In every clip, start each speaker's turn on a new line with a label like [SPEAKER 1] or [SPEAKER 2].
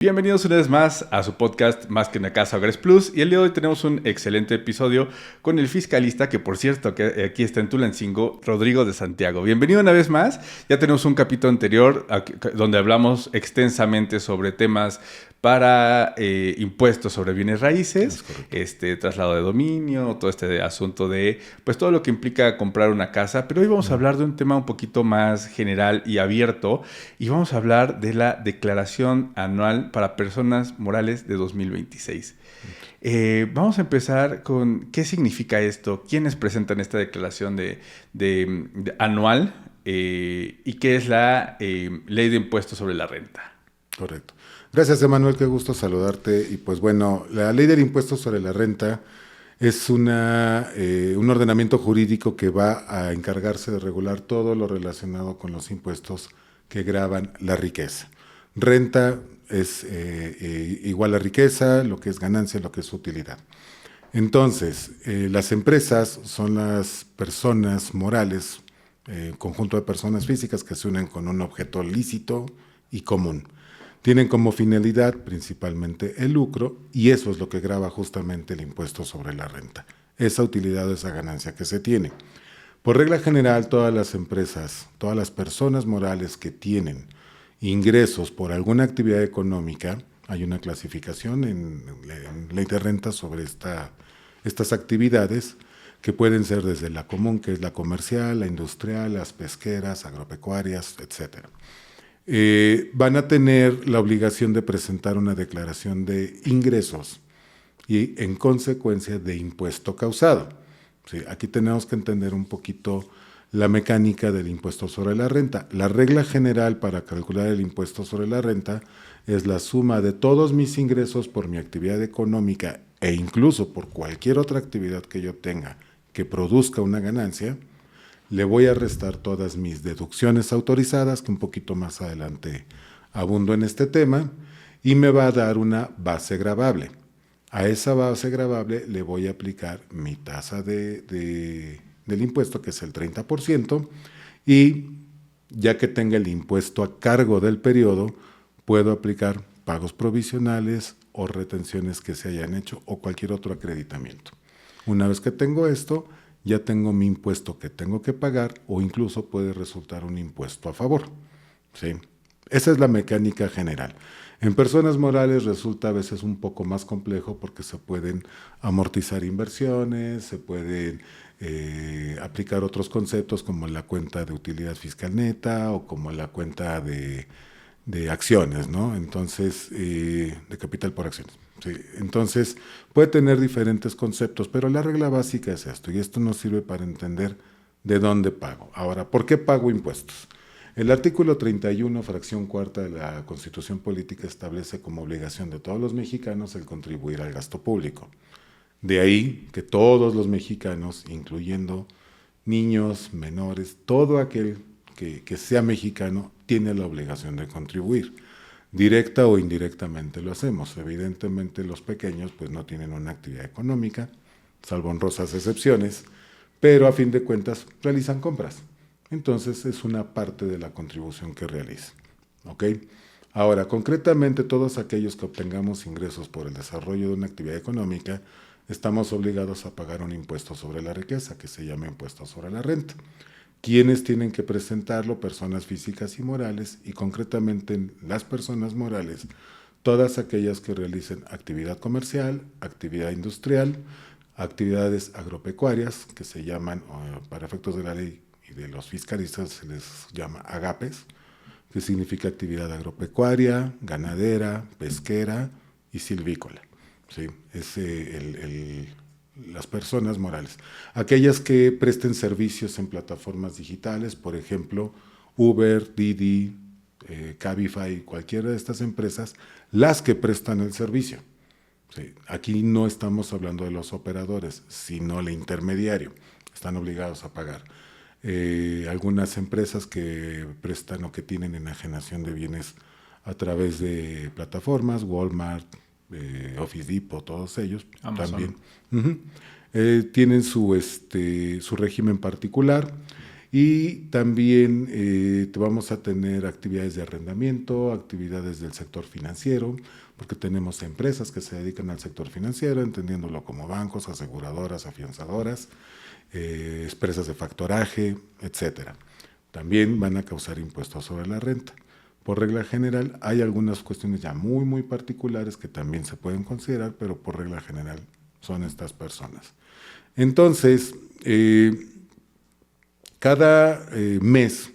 [SPEAKER 1] Bienvenidos una vez más a su podcast Más que una casa Hogares Plus, y el día de hoy tenemos un excelente episodio con el fiscalista que, por cierto, que aquí está en Tulancingo, Rodrigo de Santiago. Bienvenido una vez más. Ya tenemos un capítulo anterior donde hablamos extensamente sobre temas para impuestos sobre bienes raíces, traslado de dominio, todo este asunto de pues todo lo que implica comprar una casa. Pero hoy vamos a hablar de un tema un poquito más general y abierto, y vamos a hablar de la declaración anual para personas morales de 2026. Vamos a empezar con qué significa esto, quiénes presentan esta declaración de anual y qué es la ley de impuestos sobre la renta.
[SPEAKER 2] Correcto. Gracias, Emanuel, qué gusto saludarte. Y pues bueno, la ley del impuesto sobre la renta es un ordenamiento jurídico que va a encargarse de regular todo lo relacionado con los impuestos que gravan la riqueza. Renta es igual a riqueza, lo que es ganancia, lo que es utilidad. Entonces, las empresas son las personas morales, conjunto de personas físicas que se unen con un objeto lícito y común. Tienen como finalidad principalmente el lucro, y eso es lo que grava justamente el impuesto sobre la renta, esa utilidad o esa ganancia que se tiene. Por regla general, todas las empresas, todas las personas morales que tienen ingresos por alguna actividad económica, hay una clasificación en ley de renta sobre estas actividades, que pueden ser desde la común, que es la comercial, la industrial, las pesqueras, agropecuarias, etcétera. Van a tener la obligación de presentar una declaración de ingresos y, en consecuencia, de impuesto causado. Sí, aquí tenemos que entender un poquito la mecánica del impuesto sobre la renta. La regla general para calcular el impuesto sobre la renta es la suma de todos mis ingresos por mi actividad económica e incluso por cualquier otra actividad que yo tenga que produzca una ganancia. Le voy a restar todas mis deducciones autorizadas, que un poquito más adelante abundo en este tema, y me va a dar una base gravable. A esa base gravable le voy a aplicar mi tasa del impuesto, que es el 30%, y ya que tenga el impuesto a cargo del periodo, puedo aplicar pagos provisionales o retenciones que se hayan hecho o cualquier otro acreditamiento. Una vez que tengo esto, ya tengo mi impuesto que tengo que pagar, o incluso puede resultar un impuesto a favor. ¿Sí? Esa es la mecánica general. En personas morales resulta a veces un poco más complejo porque se pueden amortizar inversiones, se pueden aplicar otros conceptos como la cuenta de utilidad fiscal neta o como la cuenta de acciones, ¿no? Entonces, de capital por acciones. Sí. Entonces, puede tener diferentes conceptos, pero la regla básica es esto, y esto nos sirve para entender de dónde pago. Ahora, ¿por qué pago impuestos? El artículo 31, fracción cuarta de la Constitución Política establece como obligación de todos los mexicanos el contribuir al gasto público. De ahí que todos los mexicanos, incluyendo niños, menores, todo aquel que sea mexicano, tiene la obligación de contribuir. Directa o indirectamente lo hacemos. Evidentemente los pequeños pues no tienen una actividad económica, salvo honrosas excepciones, pero a fin de cuentas realizan compras. Entonces es una parte de la contribución que realizan. ¿Ok? Ahora, concretamente, todos aquellos que obtengamos ingresos por el desarrollo de una actividad económica, estamos obligados a pagar un impuesto sobre la riqueza, que se llama impuesto sobre la renta. ¿Quiénes tienen que presentarlo? Personas físicas y morales, y concretamente las personas morales, todas aquellas que realicen actividad comercial, actividad industrial, actividades agropecuarias, que se llaman, para efectos de la ley y de los fiscalistas, se les llama agapes, que significa actividad agropecuaria, ganadera, pesquera y silvícola. ¿Sí? Es las personas morales. Aquellas que presten servicios en plataformas digitales, por ejemplo, Uber, Didi, Cabify, cualquiera de estas empresas, las que prestan el servicio. Sí, aquí no estamos hablando de los operadores, sino el intermediario. Están obligados a pagar. Algunas empresas que prestan o que tienen enajenación de bienes a través de plataformas, Walmart, Office Depot, todos ellos
[SPEAKER 1] Amazon.
[SPEAKER 2] también tienen su régimen particular, Y también vamos a tener actividades de arrendamiento, actividades del sector financiero, porque tenemos empresas que se dedican al sector financiero, entendiéndolo como bancos, aseguradoras, afianzadoras, empresas de factoraje, etcétera. También van a causar impuestos sobre la renta. Por regla general, hay algunas cuestiones ya muy, muy particulares que también se pueden considerar, pero por regla general son estas personas. Entonces, cada mes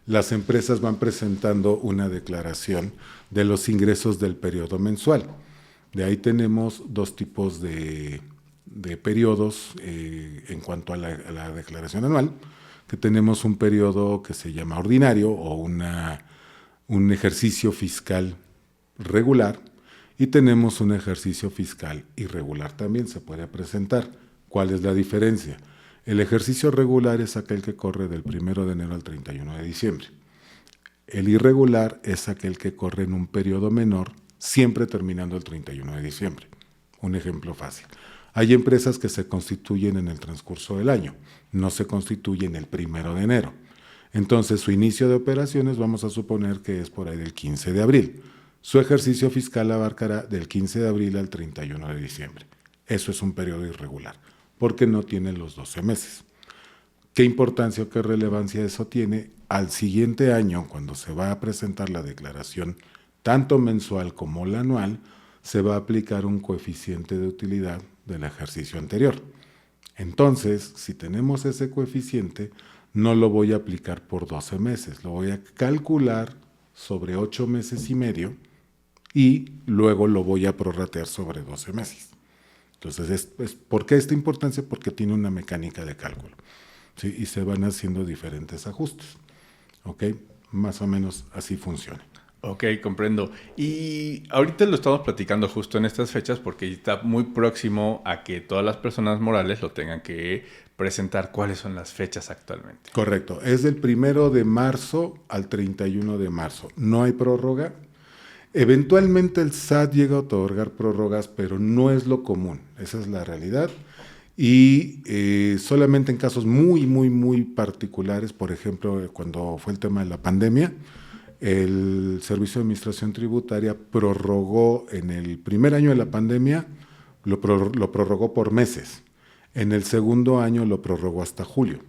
[SPEAKER 2] las empresas van presentando una declaración de los ingresos del periodo mensual. De ahí tenemos dos tipos de periodos en cuanto a la declaración anual, que tenemos un periodo que se llama ordinario o un ejercicio fiscal regular, y tenemos un ejercicio fiscal irregular también se puede presentar. ¿Cuál es la diferencia? El ejercicio regular es aquel que corre del 1 de enero al 31 de diciembre. El irregular es aquel que corre en un periodo menor, siempre terminando el 31 de diciembre. Un ejemplo fácil. Hay empresas que se constituyen en el transcurso del año, no se constituyen el 1 de enero. Entonces, su inicio de operaciones vamos a suponer que es por ahí del 15 de abril. Su ejercicio fiscal abarcará del 15 de abril al 31 de diciembre. Eso es un periodo irregular, porque no tiene los 12 meses. ¿Qué importancia o qué relevancia eso tiene? Al siguiente año, cuando se va a presentar la declaración, tanto mensual como la anual, se va a aplicar un coeficiente de utilidad del ejercicio anterior. Entonces, si tenemos ese coeficiente, no lo voy a aplicar por 12 meses, lo voy a calcular sobre 8 meses y medio y luego lo voy a prorratear sobre 12 meses. Entonces, ¿por qué esta importancia? Porque tiene una mecánica de cálculo, ¿sí? Y se van haciendo diferentes ajustes. ¿Ok? Más o menos así funciona.
[SPEAKER 1] Ok, comprendo. Y ahorita lo estamos platicando justo en estas fechas porque está muy próximo a que todas las personas morales lo tengan que presentar. ¿Cuáles son las fechas actualmente?
[SPEAKER 2] Correcto. Es del 1 de marzo al 31 de marzo. No hay prórroga. Eventualmente el SAT llega a otorgar prórrogas, pero no es lo común. Esa es la realidad. Y solamente en casos muy, muy, muy particulares, por ejemplo, cuando fue el tema de la pandemia, el Servicio de Administración Tributaria prorrogó en el primer año de la pandemia, lo prorrogó por meses. En el segundo año lo prorrogó hasta julio.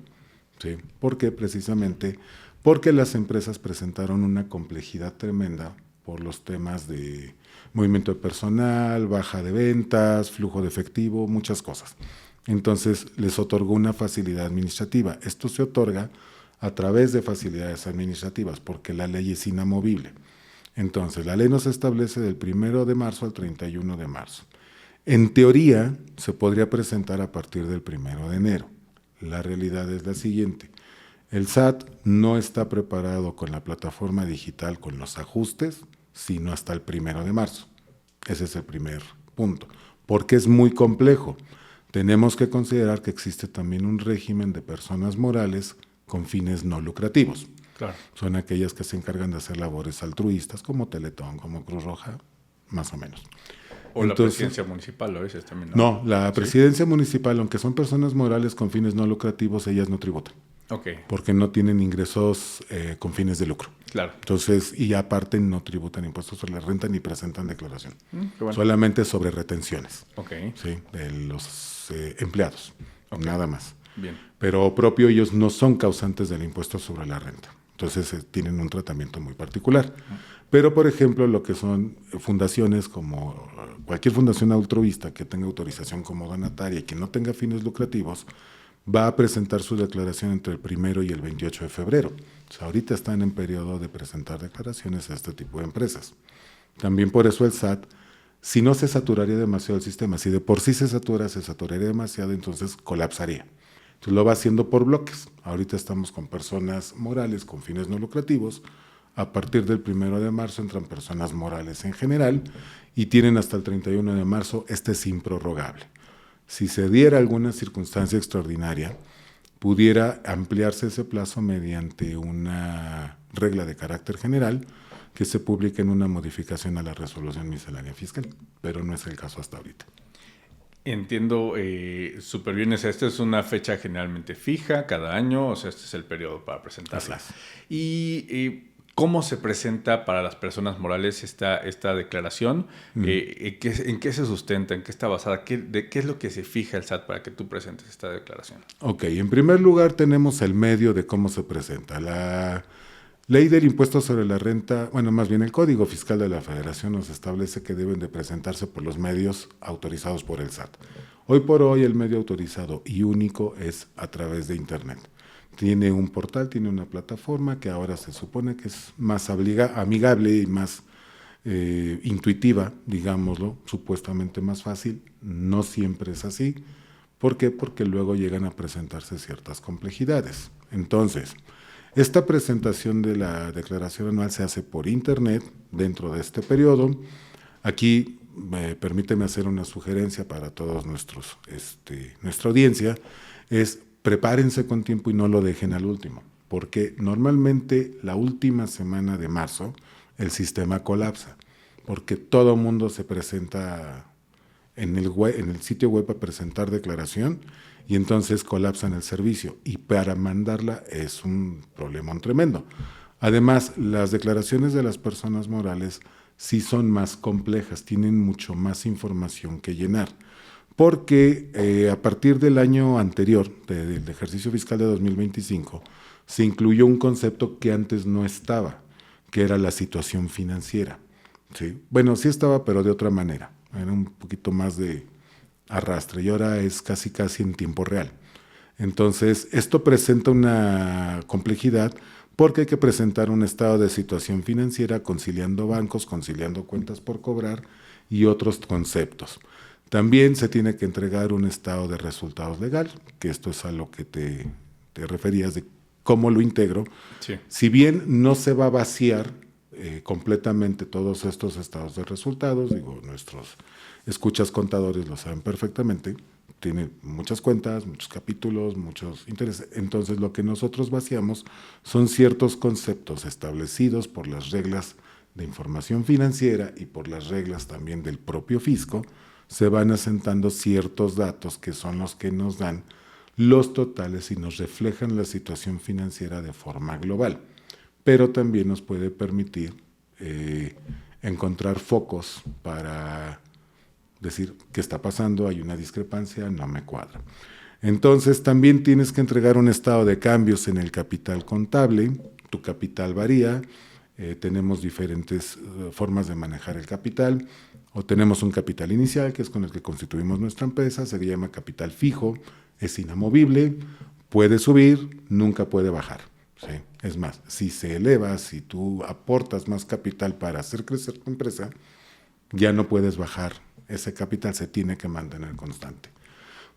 [SPEAKER 2] ¿Sí? ¿Por qué? Precisamente porque las empresas presentaron una complejidad tremenda por los temas de movimiento de personal, baja de ventas, flujo de efectivo, muchas cosas. Entonces les otorgó una facilidad administrativa. Esto se otorga a través de facilidades administrativas, porque la ley es inamovible. Entonces, la ley nos establece del 1 de marzo al 31 de marzo. En teoría, se podría presentar a partir del 1 de enero. La realidad es la siguiente. El SAT no está preparado con la plataforma digital, con los ajustes, sino hasta el 1 de marzo. Ese es el primer punto. Porque es muy complejo. Tenemos que considerar que existe también un régimen de personas morales con fines no lucrativos.
[SPEAKER 1] Claro.
[SPEAKER 2] Son aquellas que se encargan de hacer labores altruistas, como Teletón, como Cruz Roja, más o menos.
[SPEAKER 1] O entonces, la presidencia municipal, ¿lo dices también?
[SPEAKER 2] No, la presidencia municipal, aunque son personas morales con fines no lucrativos, ellas no tributan.
[SPEAKER 1] Okay.
[SPEAKER 2] Porque no tienen ingresos con fines de lucro.
[SPEAKER 1] Claro.
[SPEAKER 2] Entonces, y aparte no tributan impuestos sobre la renta ni presentan declaración.
[SPEAKER 1] Bueno.
[SPEAKER 2] Solamente sobre retenciones.
[SPEAKER 1] Okay.
[SPEAKER 2] ¿Sí? De los empleados. Okay. Nada más.
[SPEAKER 1] Bien.
[SPEAKER 2] Pero propio ellos no son causantes del impuesto sobre la renta. Entonces tienen un tratamiento muy particular. Pero, por ejemplo, lo que son fundaciones como cualquier fundación altruista que tenga autorización como donataria y que no tenga fines lucrativos, va a presentar su declaración entre el 1 y el 28 de febrero. O sea, ahorita están en periodo de presentar declaraciones a este tipo de empresas. También por eso el SAT, si no se saturaría demasiado el sistema, si de por sí se saturaría demasiado, entonces colapsaría. Entonces lo va haciendo por bloques. Ahorita estamos con personas morales con fines no lucrativos. A partir del 1 de marzo entran personas morales en general y tienen hasta el 31 de marzo. Este es improrrogable. Si se diera alguna circunstancia extraordinaria, pudiera ampliarse ese plazo mediante una regla de carácter general que se publique en una modificación a la resolución miscelánea fiscal, pero no es el caso hasta ahorita.
[SPEAKER 1] Entiendo súper bien. O sea, esta es una fecha generalmente fija cada año. O sea, este es el periodo para presentarla.
[SPEAKER 2] Así es.
[SPEAKER 1] Y ¿cómo se presenta para las personas morales esta declaración? ¿En qué se sustenta? ¿En qué está basada? ¿Qué es lo que se fija el SAT para que tú presentes esta declaración?
[SPEAKER 2] Ok, en primer lugar tenemos el medio de cómo se presenta. La ley del impuesto sobre la renta, bueno, más bien el Código Fiscal de la Federación nos establece que deben de presentarse por los medios autorizados por el SAT. Hoy por hoy el medio autorizado y único es a través de Internet. Tiene un portal, tiene una plataforma que ahora se supone que es más amigable y más intuitiva, digámoslo, supuestamente más fácil. No siempre es así. ¿Por qué? Porque luego llegan a presentarse ciertas complejidades. Entonces, esta presentación de la declaración anual se hace por Internet dentro de este periodo. Aquí permíteme hacer una sugerencia para todos nuestra audiencia, es prepárense con tiempo y no lo dejen al último, porque normalmente la última semana de marzo el sistema colapsa, porque todo mundo se presenta en el sitio web a presentar declaración y entonces colapsan el servicio y para mandarla es un problemón tremendo. Además, las declaraciones de las personas morales sí son más complejas, tienen mucho más información que llenar, porque a partir del año anterior, del ejercicio fiscal de 2025, se incluyó un concepto que antes no estaba, que era la situación financiera. ¿Sí? Bueno, sí estaba, pero de otra manera. Era un poquito más de arrastre y ahora es casi en tiempo real. Entonces, esto presenta una complejidad porque hay que presentar un estado de situación financiera conciliando bancos, conciliando cuentas por cobrar y otros conceptos. También se tiene que entregar un estado de resultados legal, que esto es a lo que te referías de cómo lo integro.
[SPEAKER 1] Sí.
[SPEAKER 2] Si bien no se va a vaciar completamente todos estos estados de resultados, digo, nuestros escuchas contadores lo saben perfectamente, tiene muchas cuentas, muchos capítulos, muchos intereses. Entonces lo que nosotros vaciamos son ciertos conceptos establecidos por las reglas de información financiera y por las reglas también del propio fisco, se van asentando ciertos datos que son los que nos dan los totales y nos reflejan la situación financiera de forma global. Pero también nos puede permitir encontrar focos para decir qué está pasando, hay una discrepancia, no me cuadra. Entonces también tienes que entregar un estado de cambios en el capital contable, tu capital varía, tenemos diferentes formas de manejar el capital, o tenemos un capital inicial, que es con el que constituimos nuestra empresa, se llama capital fijo, es inamovible, puede subir, nunca puede bajar. ¿Sí? Es más, si se eleva, si tú aportas más capital para hacer crecer tu empresa, ya no puedes bajar. Ese capital se tiene que mantener constante.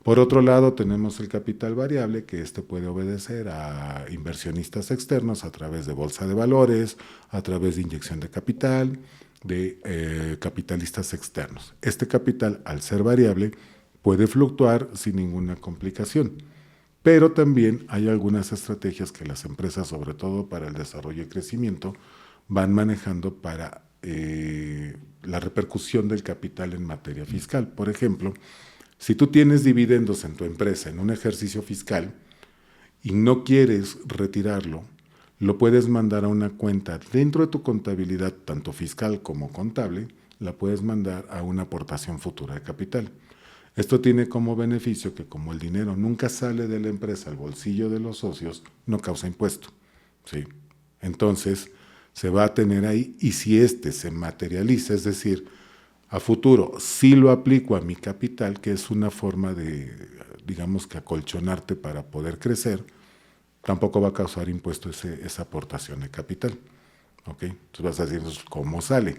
[SPEAKER 2] Por otro lado, tenemos el capital variable, que puede obedecer a inversionistas externos a través de bolsa de valores, a través de inyección de capital, de capitalistas externos. Este capital, al ser variable, puede fluctuar sin ninguna complicación. Pero también hay algunas estrategias que las empresas, sobre todo para el desarrollo y crecimiento, van manejando para la repercusión del capital en materia fiscal. Por ejemplo, si tú tienes dividendos en tu empresa en un ejercicio fiscal y no quieres retirarlo, lo puedes mandar a una cuenta dentro de tu contabilidad, tanto fiscal como contable, la puedes mandar a una aportación futura de capital. Esto tiene como beneficio que como el dinero nunca sale de la empresa al bolsillo de los socios, no causa impuesto. ¿Sí? Entonces, se va a tener ahí y si se materializa, es decir, a futuro, si lo aplico a mi capital, que es una forma de, digamos que acolchonarte para poder crecer, tampoco va a causar impuesto esa aportación de capital. ¿Ok? Entonces vas a decir, ¿cómo sale?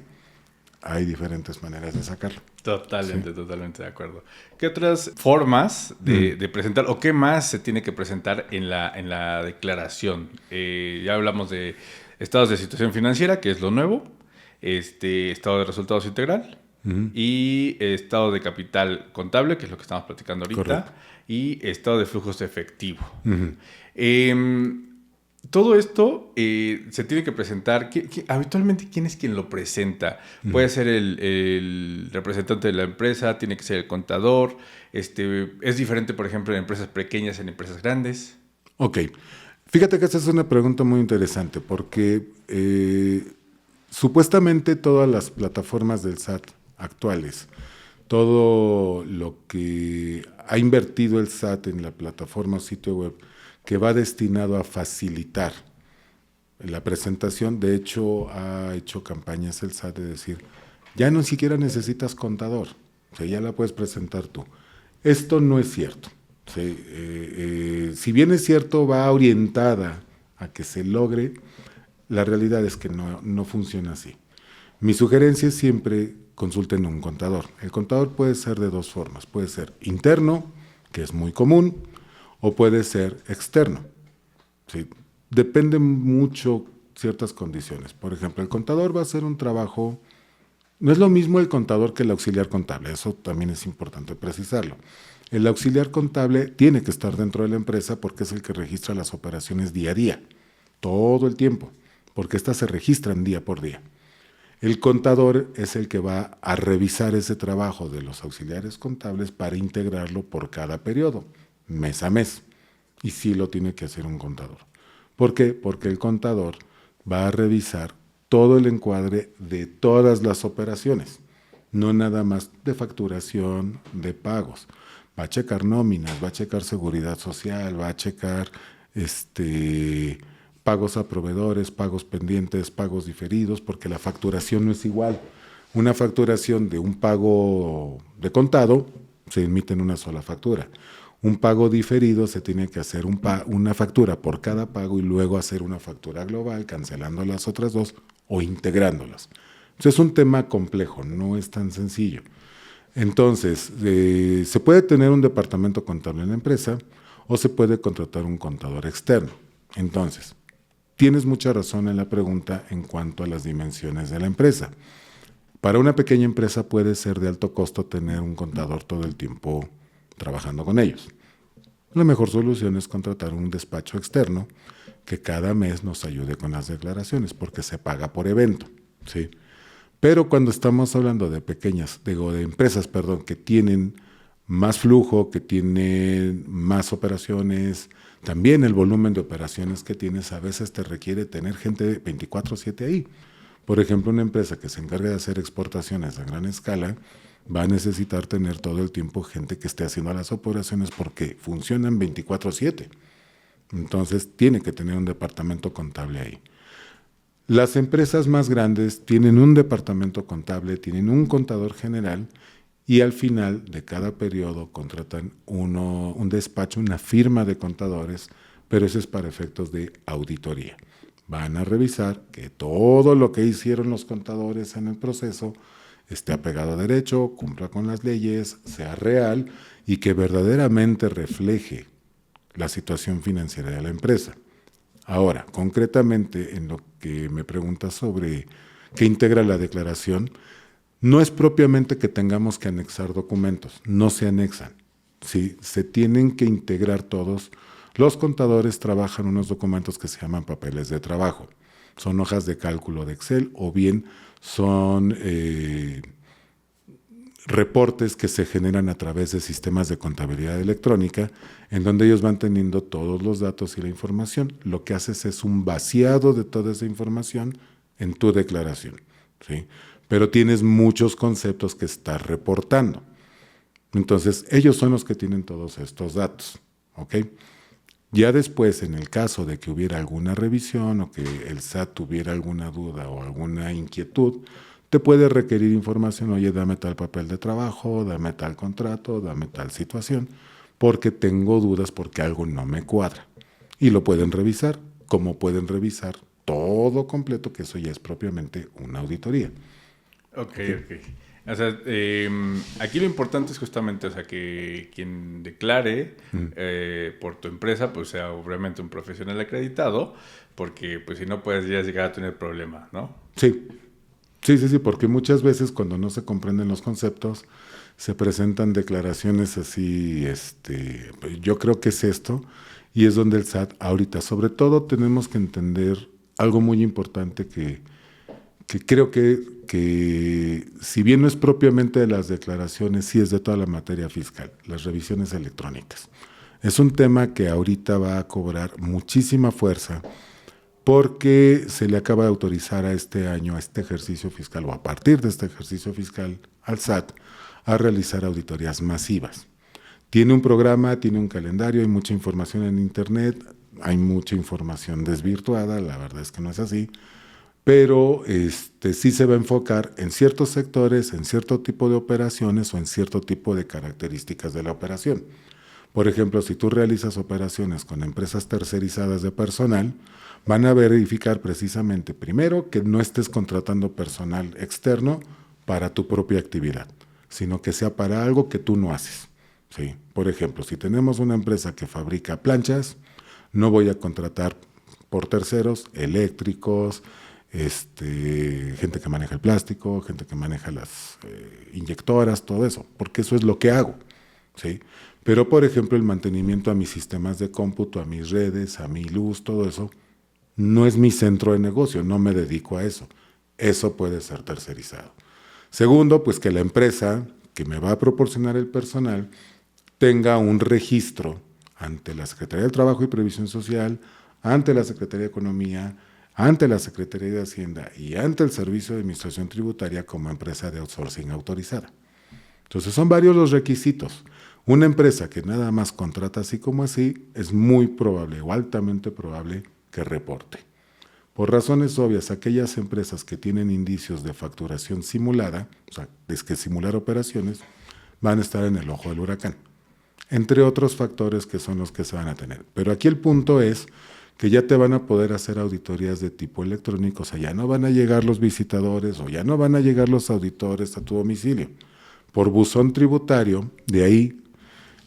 [SPEAKER 2] Hay diferentes maneras de sacarlo.
[SPEAKER 1] Totalmente de acuerdo. ¿Qué otras formas de presentar o qué más se tiene que presentar en la declaración? Ya hablamos de estados de situación financiera, que es lo nuevo, estado de resultados integral y estado de capital contable, que es lo que estamos platicando ahorita,
[SPEAKER 2] Correcto.
[SPEAKER 1] y estado de flujos de efectivo. todo esto se tiene que presentar. Habitualmente, ¿quién es quien lo presenta? Puede ser el representante de la empresa, tiene que ser el contador. Es diferente, por ejemplo, en empresas pequeñas, en empresas grandes.
[SPEAKER 2] Ok. Fíjate que esta es una pregunta muy interesante porque supuestamente todas las plataformas del SAT actuales, todo lo que ha invertido el SAT en la plataforma o sitio web que va destinado a facilitar la presentación, de hecho ha hecho campañas el SAT de decir, ya no siquiera necesitas contador, o sea, ya la puedes presentar tú. Esto no es cierto. Sí, si bien es cierto, va orientada a que se logre, la realidad es que no funciona así. Mi sugerencia es siempre consulten un contador. El contador puede ser de dos formas. Puede ser interno, que es muy común, o puede ser externo. ¿Sí? Depende mucho ciertas condiciones. Por ejemplo, el contador va a hacer un trabajo. No es lo mismo el contador que el auxiliar contable, eso también es importante precisarlo. El auxiliar contable tiene que estar dentro de la empresa porque es el que registra las operaciones día a día, todo el tiempo, porque estas se registran día por día. El contador es el que va a revisar ese trabajo de los auxiliares contables para integrarlo por cada periodo, mes a mes. Y sí lo tiene que hacer un contador. ¿Por qué? Porque el contador va a revisar todo el encuadre de todas las operaciones, no nada más de facturación, de pagos. Va a checar nóminas, va a checar seguridad social, va a checar pagos a proveedores, pagos pendientes, pagos diferidos, porque la facturación no es igual. Una facturación de un pago de contado se emite en una sola factura. Un pago diferido se tiene que hacer una factura por cada pago y luego hacer una factura global, cancelando las otras dos o integrándolas. Entonces es un tema complejo, no es tan sencillo. Entonces, se puede tener un departamento contable en la empresa o se puede contratar un contador externo. Entonces, tienes mucha razón en la pregunta en cuanto a las dimensiones de la empresa. Para una pequeña empresa puede ser de alto costo tener un contador todo el tiempo trabajando con ellos. La mejor solución es contratar un despacho externo que cada mes nos ayude con las declaraciones porque se paga por evento, ¿sí? Pero cuando estamos hablando de de empresas, que tienen más flujo, que tienen más operaciones, también el volumen de operaciones que tienes a veces te requiere tener gente 24/7 ahí. Por ejemplo, una empresa que se encarga de hacer exportaciones a gran escala va a necesitar tener todo el tiempo gente que esté haciendo las operaciones porque funcionan 24/7. Entonces tiene que tener un departamento contable ahí. Las empresas más grandes tienen un departamento contable, tienen un contador general y al final de cada periodo contratan un despacho, una firma de contadores, pero eso es para efectos de auditoría. Van a revisar que todo lo que hicieron los contadores en el proceso esté apegado a derecho, cumpla con las leyes, sea real y que verdaderamente refleje la situación financiera de la empresa. Ahora, concretamente en lo que me preguntas sobre qué integra la declaración, no es propiamente que tengamos que anexar documentos, no se anexan. ¿Sí? Se tienen que integrar todos. Los contadores trabajan unos documentos que se llaman papeles de trabajo. Son hojas de cálculo de Excel o bien son reportes que se generan a través de sistemas de contabilidad electrónica, en donde ellos van teniendo todos los datos y la información. Lo que haces es un vaciado de toda esa información en tu declaración, ¿sí? Pero tienes muchos conceptos que estás reportando. Entonces, ellos son los que tienen todos estos datos, ¿ok? Ya después, en el caso de que hubiera alguna revisión o que el SAT tuviera alguna duda o alguna inquietud, te puede requerir información, oye, dame tal papel de trabajo, dame tal contrato, dame tal situación, porque tengo dudas porque algo no me cuadra. Y lo pueden revisar, como pueden revisar todo completo, que eso ya es propiamente una auditoría.
[SPEAKER 1] Ok. O sea, aquí lo importante es justamente, o sea, que quien declare por tu empresa, pues sea obviamente un profesional acreditado, porque pues si no puedes ya llegar a tener problemas, ¿no?
[SPEAKER 2] Sí, porque muchas veces cuando no se comprenden los conceptos, se presentan declaraciones así, yo creo que es esto, y es donde el SAT ahorita, sobre todo, tenemos que entender algo muy importante que creo que si bien no es propiamente de las declaraciones, sí es de toda la materia fiscal, las revisiones electrónicas. Es un tema que ahorita va a cobrar muchísima fuerza porque se le acaba de autorizar a este año, a este ejercicio fiscal, o a partir de este ejercicio fiscal, al SAT, a realizar auditorías masivas. Tiene un programa, tiene un calendario, hay mucha información en Internet, hay mucha información desvirtuada, la verdad es que no es así, pero sí se va a enfocar en ciertos sectores, en cierto tipo de operaciones o en cierto tipo de características de la operación. Por ejemplo, si tú realizas operaciones con empresas tercerizadas de personal, van a verificar precisamente, primero, que no estés contratando personal externo para tu propia actividad, sino que sea para algo que tú no haces. ¿Sí? Por ejemplo, si tenemos una empresa que fabrica planchas, no voy a contratar por terceros, eléctricos, gente que maneja el plástico, gente que maneja las inyectoras, todo eso, porque eso es lo que hago. ¿Sí? Pero, por ejemplo, el mantenimiento a mis sistemas de cómputo, a mis redes, a mi luz, todo eso, no es mi centro de negocio, no me dedico a eso. Eso puede ser tercerizado. Segundo, pues que la empresa que me va a proporcionar el personal tenga un registro ante la Secretaría del Trabajo y Previsión Social, ante la Secretaría de Economía, ante la Secretaría de Hacienda y ante el Servicio de Administración Tributaria como empresa de outsourcing autorizada. Entonces son varios los requisitos. Una empresa que nada más contrata así como así es muy probable o altamente probable que reporte. Por razones obvias, aquellas empresas que tienen indicios de facturación simulada, o sea, es que simular operaciones, van a estar en el ojo del huracán, entre otros factores que son los que se van a tener. Pero aquí el punto es que ya te van a poder hacer auditorías de tipo electrónico, o sea, ya no van a llegar los visitadores o ya no van a llegar los auditores a tu domicilio. Por buzón tributario, de ahí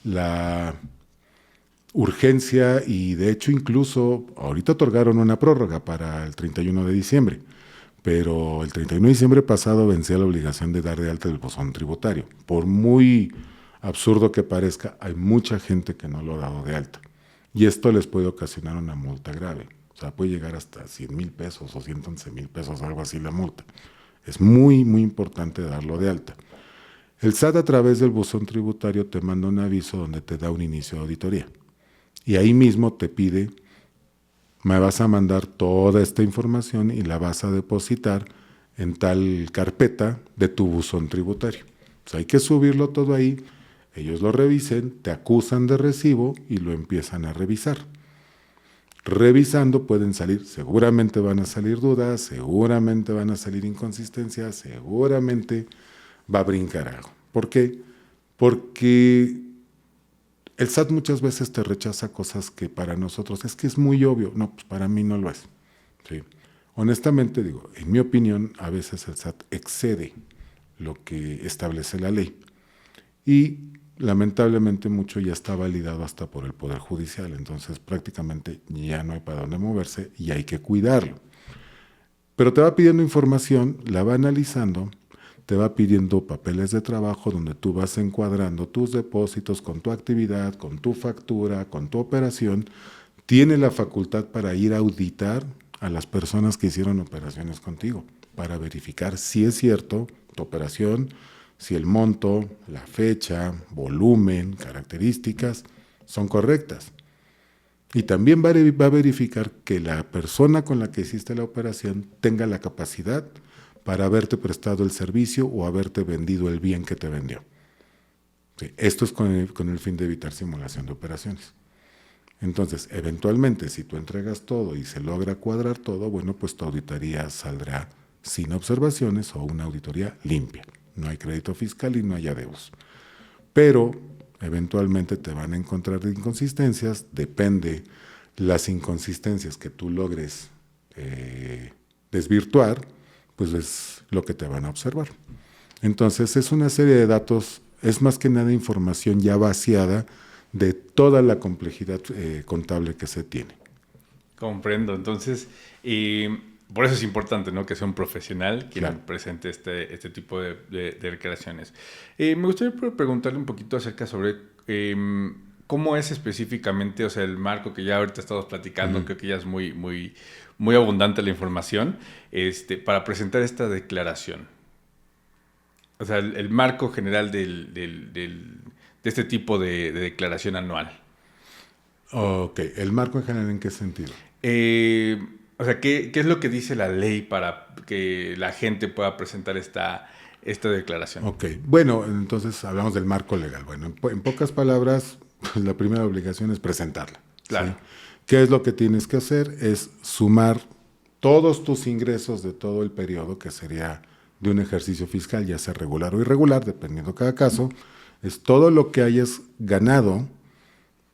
[SPEAKER 2] la urgencia y de hecho incluso ahorita otorgaron una prórroga para el 31 de diciembre, pero el 31 de diciembre pasado vencía la obligación de dar de alta el buzón tributario. Por muy absurdo que parezca, hay mucha gente que no lo ha dado de alta y esto les puede ocasionar una multa grave. O sea, puede llegar hasta 100,000 pesos o 111,000 pesos, algo así la multa. Es muy, muy importante darlo de alta. El SAT a través del buzón tributario te manda un aviso donde te da un inicio de auditoría. Y ahí mismo te pide, me vas a mandar toda esta información y la vas a depositar en tal carpeta de tu buzón tributario. O sea, hay que subirlo todo ahí, ellos lo revisen, te acusan de recibo y lo empiezan a revisar. Revisando pueden salir, seguramente van a salir dudas, seguramente van a salir inconsistencias, seguramente va a brincar algo. ¿Por qué? Porque el SAT muchas veces te rechaza cosas que para nosotros es que es muy obvio. No, pues para mí no lo es. ¿Sí? Honestamente digo, en mi opinión, a veces el SAT excede lo que establece la ley. Y lamentablemente mucho ya está validado hasta por el Poder Judicial. Entonces prácticamente ya no hay para dónde moverse y hay que cuidarlo. Pero te va pidiendo información, la va analizando, te va pidiendo papeles de trabajo donde tú vas encuadrando tus depósitos con tu actividad, con tu factura, con tu operación. Tiene la facultad para ir a auditar a las personas que hicieron operaciones contigo, para verificar si es cierto tu operación, si el monto, la fecha, volumen, características son correctas. Y también va a verificar que la persona con la que hiciste la operación tenga la capacidad para haberte prestado el servicio o haberte vendido el bien que te vendió. Sí, esto es con el fin de evitar simulación de operaciones. Entonces, eventualmente, si tú entregas todo y se logra cuadrar todo, bueno, pues tu auditoría saldrá sin observaciones o una auditoría limpia. No hay crédito fiscal y no hay adeudos. Pero, eventualmente te van a encontrar inconsistencias, depende las inconsistencias que tú logres desvirtuar, pues es lo que te van a observar. Entonces es una serie de datos, es más que nada información ya vaciada de toda la complejidad contable que se tiene.
[SPEAKER 1] Comprendo. Entonces, por eso es importante, ¿no?, que sea un profesional quien presente este tipo de declaraciones. Me gustaría preguntarle un poquito acerca sobre ¿cómo es específicamente, o sea, el marco que ya ahorita estamos platicando? Creo que ya es muy abundante la información, para presentar esta declaración. O sea, el marco general de este tipo de declaración anual.
[SPEAKER 2] Ok, ¿el marco en general en qué sentido?
[SPEAKER 1] O sea, ¿qué es lo que dice la ley para que la gente pueda presentar esta declaración?
[SPEAKER 2] Ok, bueno, entonces hablamos del marco legal. Bueno, en pocas palabras, pues la primera obligación es presentarla.
[SPEAKER 1] Claro.
[SPEAKER 2] ¿Sí? ¿Qué es lo que tienes que hacer? Es sumar todos tus ingresos de todo el periodo, que sería de un ejercicio fiscal, ya sea regular o irregular, dependiendo cada caso, es todo lo que hayas ganado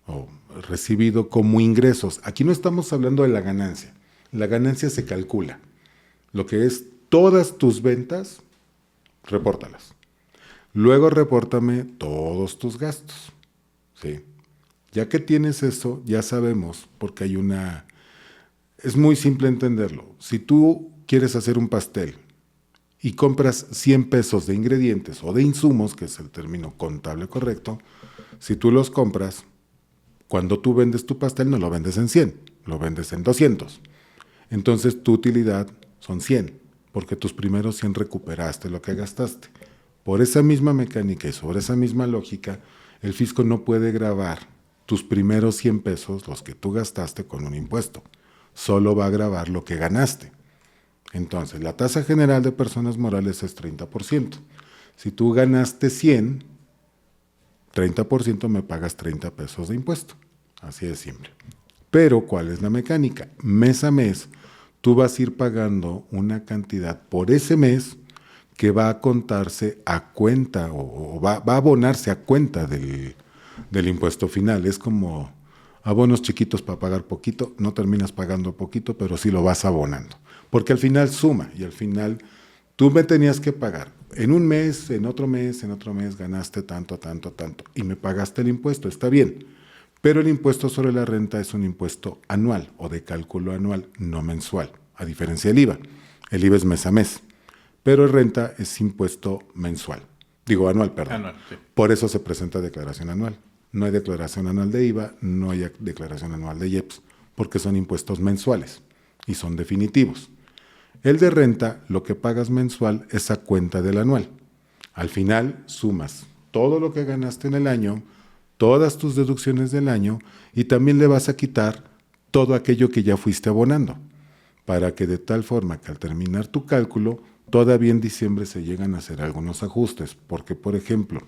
[SPEAKER 2] o recibido como ingresos. Aquí no estamos hablando de la ganancia. La ganancia se calcula. Lo que es todas tus ventas, repórtalas. Luego repórtame todos tus gastos. ¿Sí? Ya que tienes eso, ya sabemos, porque hay una... Es muy simple entenderlo. Si tú quieres hacer un pastel y compras 100 pesos de ingredientes o de insumos, que es el término contable correcto, si tú los compras, cuando tú vendes tu pastel no lo vendes en 100, lo vendes en 200. Entonces tu utilidad son 100, porque tus primeros 100 recuperaste lo que gastaste. Por esa misma mecánica y sobre esa misma lógica, el fisco no puede gravar tus primeros 100 pesos, los que tú gastaste, con un impuesto. Solo va a gravar lo que ganaste. Entonces, la tasa general de personas morales es 30%. Si tú ganaste 100, 30% me pagas 30 pesos de impuesto. Así de simple. Pero, ¿cuál es la mecánica? Mes a mes, tú vas a ir pagando una cantidad por ese mes que va a contarse a cuenta o va a abonarse a cuenta del impuesto final. Es como abonos chiquitos para pagar poquito, no terminas pagando poquito, pero sí lo vas abonando. Porque al final suma y al final tú me tenías que pagar. En un mes, en otro mes, ganaste tanto, tanto, tanto y me pagaste el impuesto, está bien. Pero el impuesto sobre la renta es un impuesto anual o de cálculo anual, no mensual, a diferencia del IVA. El IVA es mes a mes, pero el renta es impuesto mensual. Digo, anual, perdón.
[SPEAKER 1] Anual, sí.
[SPEAKER 2] Por eso se presenta declaración anual. No hay declaración anual de IVA, no hay declaración anual de IEPS, porque son impuestos mensuales y son definitivos. El de renta, lo que pagas mensual es a cuenta del anual. Al final, sumas todo lo que ganaste en el año, todas tus deducciones del año, y también le vas a quitar todo aquello que ya fuiste abonando, para que de tal forma que al terminar tu cálculo, todavía en diciembre se llegan a hacer algunos ajustes, porque por ejemplo,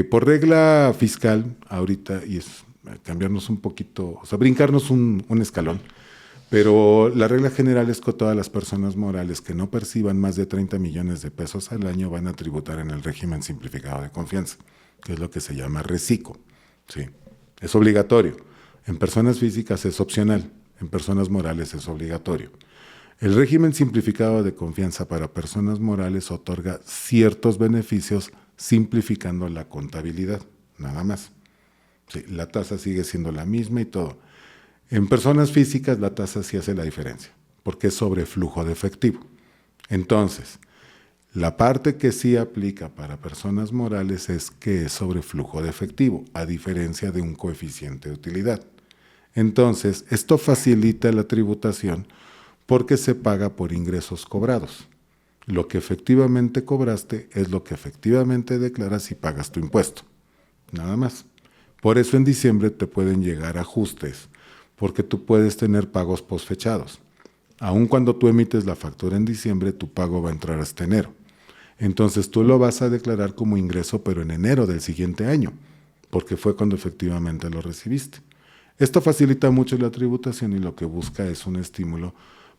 [SPEAKER 2] por regla fiscal, ahorita, y es cambiarnos un poquito, o sea, brincarnos un escalón, pero la regla general es que todas las personas morales que no perciban más de 30 millones de pesos al año van a tributar en el régimen simplificado de confianza, que es lo que se llama RECICO. Sí, es obligatorio. En personas físicas es opcional, en personas morales es obligatorio. El régimen simplificado de confianza para personas morales otorga ciertos beneficios simplificando la contabilidad, nada más. Sí, la tasa sigue siendo la misma y todo. En personas físicas la tasa sí hace la diferencia, porque es sobre flujo de efectivo. Entonces, la parte que sí aplica para personas morales es que es sobre flujo de efectivo, a diferencia de un coeficiente de utilidad. Entonces, esto facilita la tributación porque se paga por ingresos cobrados. Lo que efectivamente cobraste es lo que efectivamente declaras y pagas tu impuesto. Nada más. Por eso en diciembre te pueden llegar ajustes, porque tú puedes tener pagos posfechados. Aun cuando tú emites la factura en diciembre, tu pago va a entrar hasta enero. Entonces tú lo vas a declarar como ingreso, pero en enero del siguiente año, porque fue cuando efectivamente lo recibiste. Esto facilita mucho la tributación y lo que busca es un estímulo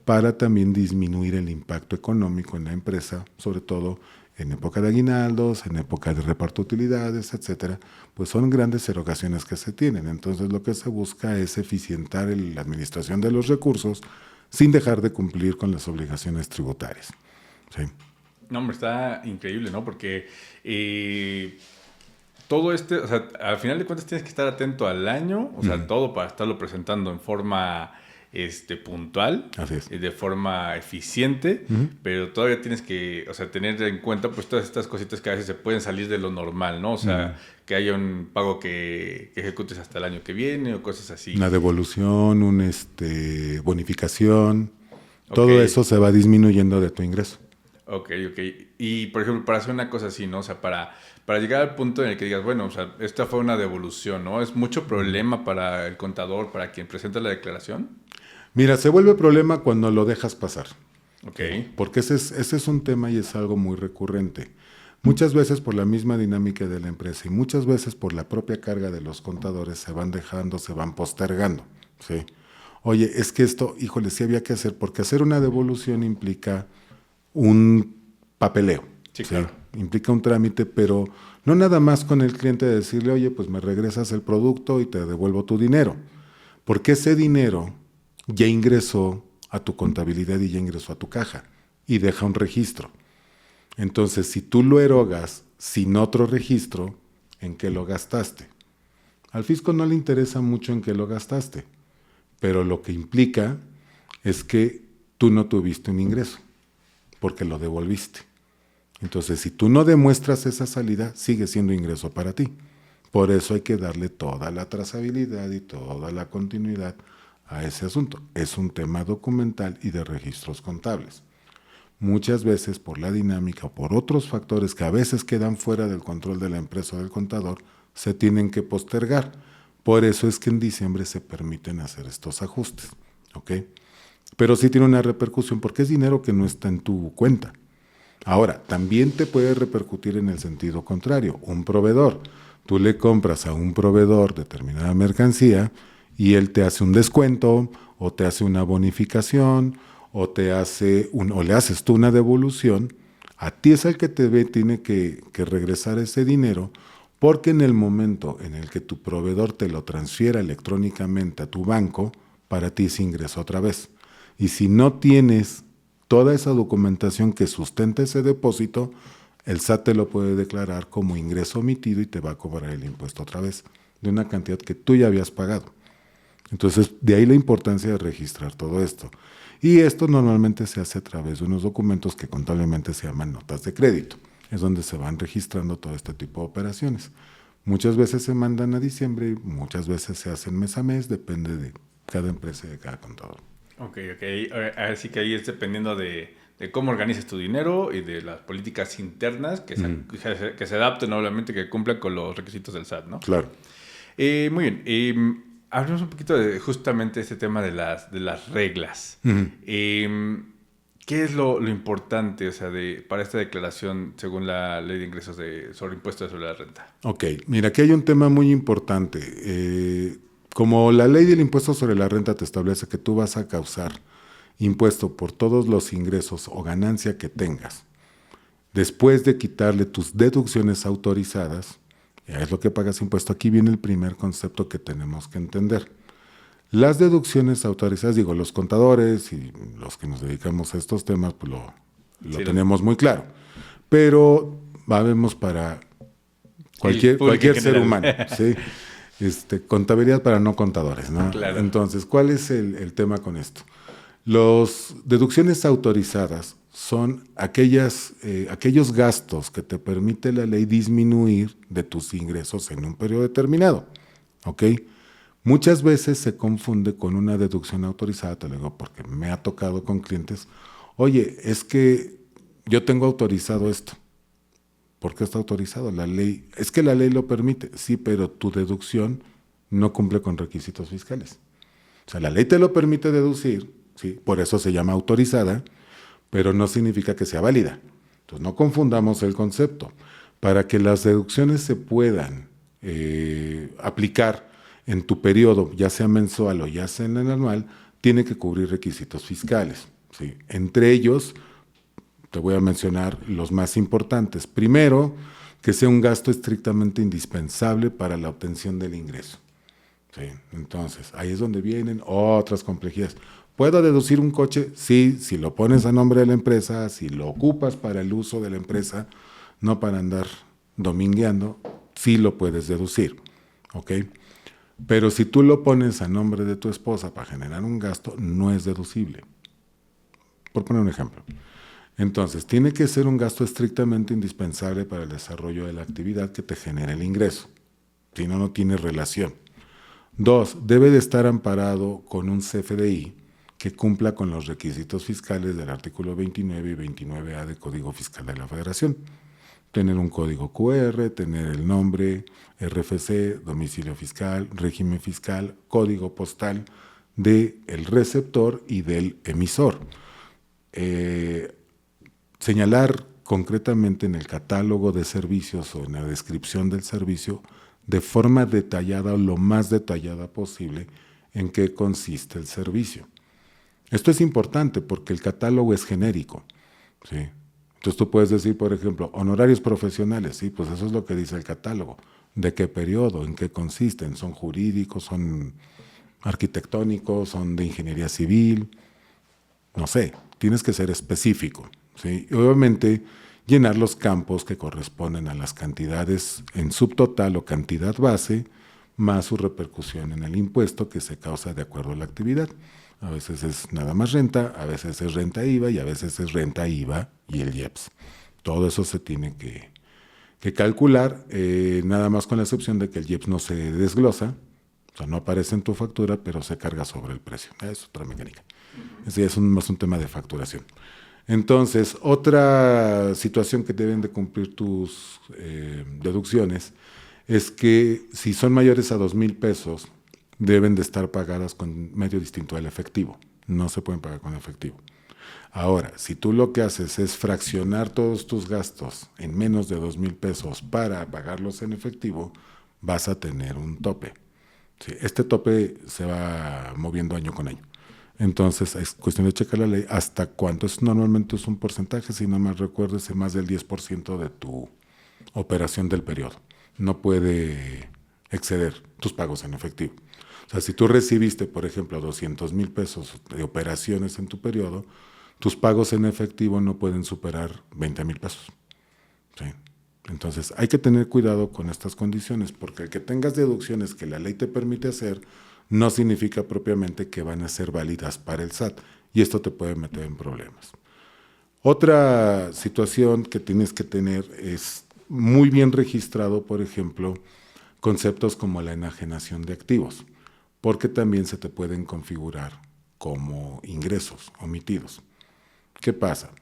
[SPEAKER 2] para también disminuir el impacto económico en la empresa, sobre todo en época de aguinaldos, en época de reparto de utilidades, etcétera. Pues son grandes erogaciones que se tienen. Entonces lo que se busca es eficientar la administración de los recursos sin dejar de cumplir con las obligaciones tributarias. Sí.
[SPEAKER 1] No, hombre, está increíble, ¿no? Porque todo o sea, al final de cuentas tienes que estar atento al año, o sea, todo para estarlo presentando en forma puntual,
[SPEAKER 2] Así es.
[SPEAKER 1] de forma eficiente, pero todavía tienes que, o sea, tener en cuenta pues todas estas cositas que a veces se pueden salir de lo normal, ¿no? O sea, que haya un pago que ejecutes hasta el año que viene o cosas así.
[SPEAKER 2] Una devolución, bonificación, todo eso se va disminuyendo de tu ingreso.
[SPEAKER 1] Ok. Y, por ejemplo, para hacer una cosa así, ¿no? O sea, para llegar al punto en el que digas, bueno, o sea, esta fue una devolución, ¿no? ¿Es mucho problema para el contador, para quien presenta la declaración?
[SPEAKER 2] Mira, se vuelve problema cuando lo dejas pasar.
[SPEAKER 1] Ok.
[SPEAKER 2] Porque ese es un tema y es algo muy recurrente. Muchas veces por la misma dinámica de la empresa y muchas veces por la propia carga de los contadores se van dejando, se van postergando. ¿Sí? Oye, es que esto, híjole, sí había que hacer, porque hacer una devolución implica un papeleo.
[SPEAKER 1] Sí, claro.
[SPEAKER 2] Implica un trámite, pero no nada más con el cliente de decirle, oye, pues me regresas el producto y te devuelvo tu dinero. Porque ese dinero ya ingresó a tu contabilidad y ya ingresó a tu caja y deja un registro. Entonces, si tú lo erogas sin otro registro, ¿en qué lo gastaste? Al fisco no le interesa mucho en qué lo gastaste, pero lo que implica es que tú no tuviste un ingreso, porque lo devolviste. Entonces, si tú no demuestras esa salida, sigue siendo ingreso para ti. Por eso hay que darle toda la trazabilidad y toda la continuidad a ese asunto. Es un tema documental y de registros contables. Muchas veces por la dinámica o por otros factores que a veces quedan fuera del control de la empresa o del contador, se tienen que postergar. Por eso es que en diciembre se permiten hacer estos ajustes. ¿Ok? Pero sí tiene una repercusión porque es dinero que no está en tu cuenta. Ahora, también te puede repercutir en el sentido contrario. Un proveedor. Tú le compras a un proveedor determinada mercancía y él te hace un descuento o te hace una bonificación o le haces tú una devolución. A ti es el que tiene que regresar ese dinero, porque en el momento en el que tu proveedor te lo transfiera electrónicamente a tu banco, para ti se ingresa otra vez. Y si no tienes toda esa documentación que sustenta ese depósito, el SAT te lo puede declarar como ingreso omitido y te va a cobrar el impuesto otra vez, de una cantidad que tú ya habías pagado. Entonces, de ahí la importancia de registrar todo esto. Y esto normalmente se hace a través de unos documentos que contablemente se llaman notas de crédito. Es donde se van registrando todo este tipo de operaciones. Muchas veces se mandan a diciembre, muchas veces se hacen mes a mes, depende de cada empresa y de cada contador.
[SPEAKER 1] Ok. Así que ahí es dependiendo de cómo organizas tu dinero y de las políticas internas que se adapten, obviamente, que cumplan con los requisitos del SAT, ¿no?
[SPEAKER 2] Claro.
[SPEAKER 1] Muy bien. Hablemos un poquito de justamente este tema de las reglas. ¿Qué es lo importante, o sea, para esta declaración según la Ley de Ingresos sobre Impuestos sobre la Renta?
[SPEAKER 2] Ok, mira, aquí hay un tema muy importante. Como la Ley del Impuesto sobre la Renta te establece que tú vas a causar impuesto por todos los ingresos o ganancia que tengas, después de quitarle tus deducciones autorizadas, ya es lo que pagas impuesto. Aquí viene el primer concepto que tenemos que entender. Las deducciones autorizadas, los contadores y los que nos dedicamos a estos temas, pues lo tenemos muy claro. Pero vamos para cualquier ser humano, ¿sí? Contabilidad para no contadores, ¿no?
[SPEAKER 1] Claro.
[SPEAKER 2] Entonces, ¿cuál es el tema con esto? Las deducciones autorizadas son aquellos gastos que te permite la ley disminuir de tus ingresos en un periodo determinado. ¿Ok? Muchas veces se confunde con una deducción autorizada, te lo digo porque me ha tocado con clientes. Oye, es que yo tengo autorizado esto. ¿Por qué está autorizado? La ley, es que la ley lo permite. Sí, pero tu deducción no cumple con requisitos fiscales. O sea, la ley te lo permite deducir, ¿sí? Por eso se llama autorizada, pero no significa que sea válida. Entonces, no confundamos el concepto. Para que las deducciones se puedan aplicar en tu periodo, ya sea mensual o ya sea en el anual, tiene que cubrir requisitos fiscales, ¿sí? Entre ellos, te voy a mencionar los más importantes. Primero, que sea un gasto estrictamente indispensable para la obtención del ingreso. ¿Sí? Entonces, ahí es donde vienen otras complejidades. ¿Puedo deducir un coche? Sí, si lo pones a nombre de la empresa, si lo ocupas para el uso de la empresa, no para andar domingueando, sí lo puedes deducir. ¿Ok? Pero si tú lo pones a nombre de tu esposa para generar un gasto, no es deducible. Por poner un ejemplo. Entonces, tiene que ser un gasto estrictamente indispensable para el desarrollo de la actividad que te genere el ingreso. Si no, no tiene relación. 2, debe de estar amparado con un CFDI que cumpla con los requisitos fiscales del artículo 29 y 29A del Código Fiscal de la Federación. Tener un código QR, tener el nombre, RFC, domicilio fiscal, régimen fiscal, código postal del receptor y del emisor. Señalar concretamente en el catálogo de servicios o en la descripción del servicio de forma detallada o lo más detallada posible en qué consiste el servicio. Esto es importante porque el catálogo es genérico, ¿sí? Entonces tú puedes decir, por ejemplo, honorarios profesionales, sí, pues eso es lo que dice el catálogo. ¿De qué periodo? ¿En qué consisten? ¿Son jurídicos? ¿Son arquitectónicos? ¿Son de ingeniería civil? No sé, tienes que ser específico, ¿sí? Y obviamente llenar los campos que corresponden a las cantidades en subtotal o cantidad base, más su repercusión en el impuesto que se causa de acuerdo a la actividad. A veces es nada más renta, a veces es renta IVA y a veces es renta IVA y el IEPS. Todo eso se tiene que calcular, nada más con la excepción de que el IEPS no se desglosa, o sea, no aparece en tu factura, pero se carga sobre el precio. Es otra mecánica. Ese es más un tema de facturación. Entonces, otra situación que deben de cumplir tus deducciones es que si son mayores a 2,000 pesos, deben de estar pagadas con medio distinto al efectivo. No se pueden pagar con efectivo. Ahora, si tú lo que haces es fraccionar todos tus gastos en menos de 2,000 pesos para pagarlos en efectivo, vas a tener un tope. Sí, este tope se va moviendo año con año. Entonces, es cuestión de checar la ley hasta cuánto es. Normalmente es un porcentaje, si no mal recuerdo, es más del 10% de tu operación del periodo. No puede exceder tus pagos en efectivo. O sea, si tú recibiste, por ejemplo, 200,000 pesos de operaciones en tu periodo, tus pagos en efectivo no pueden superar 20,000 pesos. ¿Sí? Entonces, hay que tener cuidado con estas condiciones, porque el que tengas deducciones que la ley te permite hacer, no significa propiamente que van a ser válidas para el SAT, y esto te puede meter en problemas. Otra situación que tienes que tener es muy bien registrado, por ejemplo, conceptos como la enajenación de activos, porque también se te pueden configurar como ingresos omitidos. ¿Qué pasa?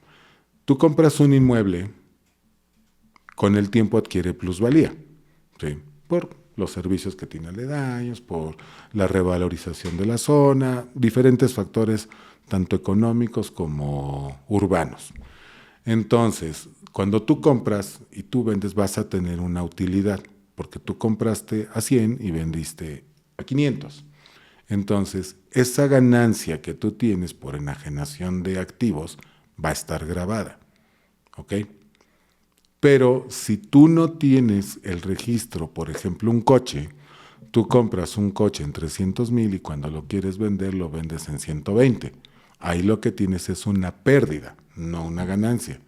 [SPEAKER 2] Tú compras un inmueble, con el tiempo adquiere plusvalía, ¿sí? Por los servicios que tiene aledaños, por la revalorización de la zona, diferentes factores, tanto económicos como urbanos. Entonces, cuando tú compras y tú vendes, vas a tener una utilidad, porque tú compraste a 100 y vendiste a 500. Entonces, esa ganancia que tú tienes por enajenación de activos va a estar grabada, ¿ok? Pero si tú no tienes el registro, por ejemplo, un coche, tú compras un coche en 300,000 y cuando lo quieres vender, lo vendes en 120. Ahí lo que tienes es una pérdida, no una ganancia.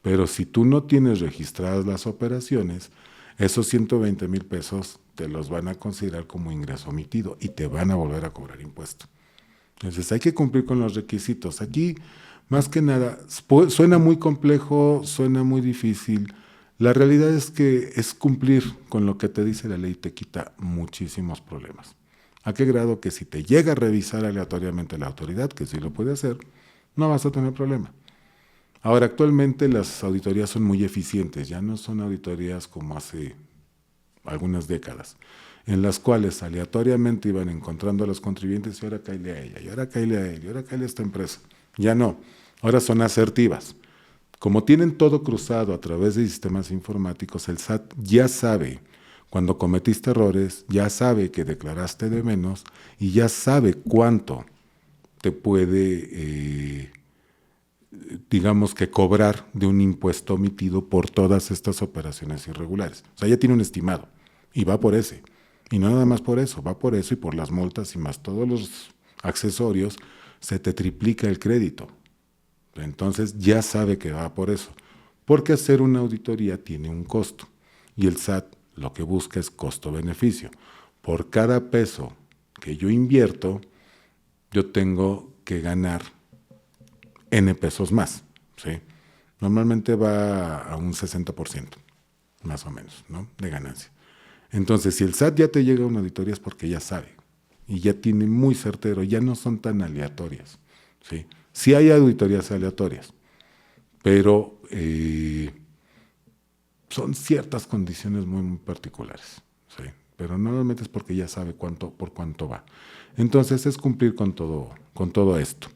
[SPEAKER 2] Pero si tú no tienes registradas las operaciones, esos 120,000 pesos te los van a considerar como ingreso omitido y te van a volver a cobrar impuesto. Entonces hay que cumplir con los requisitos. Aquí, más que nada, suena muy complejo, suena muy difícil. La realidad es que es cumplir con lo que te dice la ley te quita muchísimos problemas. ¿A qué grado? Que si te llega a revisar aleatoriamente la autoridad, que sí lo puede hacer, no vas a tener problema. Ahora, actualmente las auditorías son muy eficientes, ya no son auditorías como hace algunas décadas, en las cuales aleatoriamente iban encontrando a los contribuyentes y ahora cáele a ella, y ahora cáele a él, y ahora cáele a esta empresa. Ya no, ahora son asertivas. Como tienen todo cruzado a través de sistemas informáticos, el SAT ya sabe cuando cometiste errores, ya sabe que declaraste de menos y ya sabe cuánto te puede, digamos que cobrar de un impuesto omitido por todas estas operaciones irregulares. O sea, ya tiene un estimado y va por ese. Y no nada más por eso, va por eso y por las multas y más todos los accesorios, se te triplica el crédito. Entonces ya sabe que va por eso. Porque hacer una auditoría tiene un costo y el SAT lo que busca es costo-beneficio. por cada peso que yo invierto, yo tengo que ganar N pesos más, ¿sí? Normalmente va a un 60%, más o menos, ¿no? De ganancia. Entonces, si el SAT ya te llega a una auditoría es porque ya sabe y ya tiene muy certero, ya no son tan aleatorias, ¿sí? Sí hay auditorías aleatorias, pero son ciertas condiciones muy, muy particulares, ¿sí? Pero normalmente es porque ya sabe por cuánto va. Entonces es cumplir con todo esto.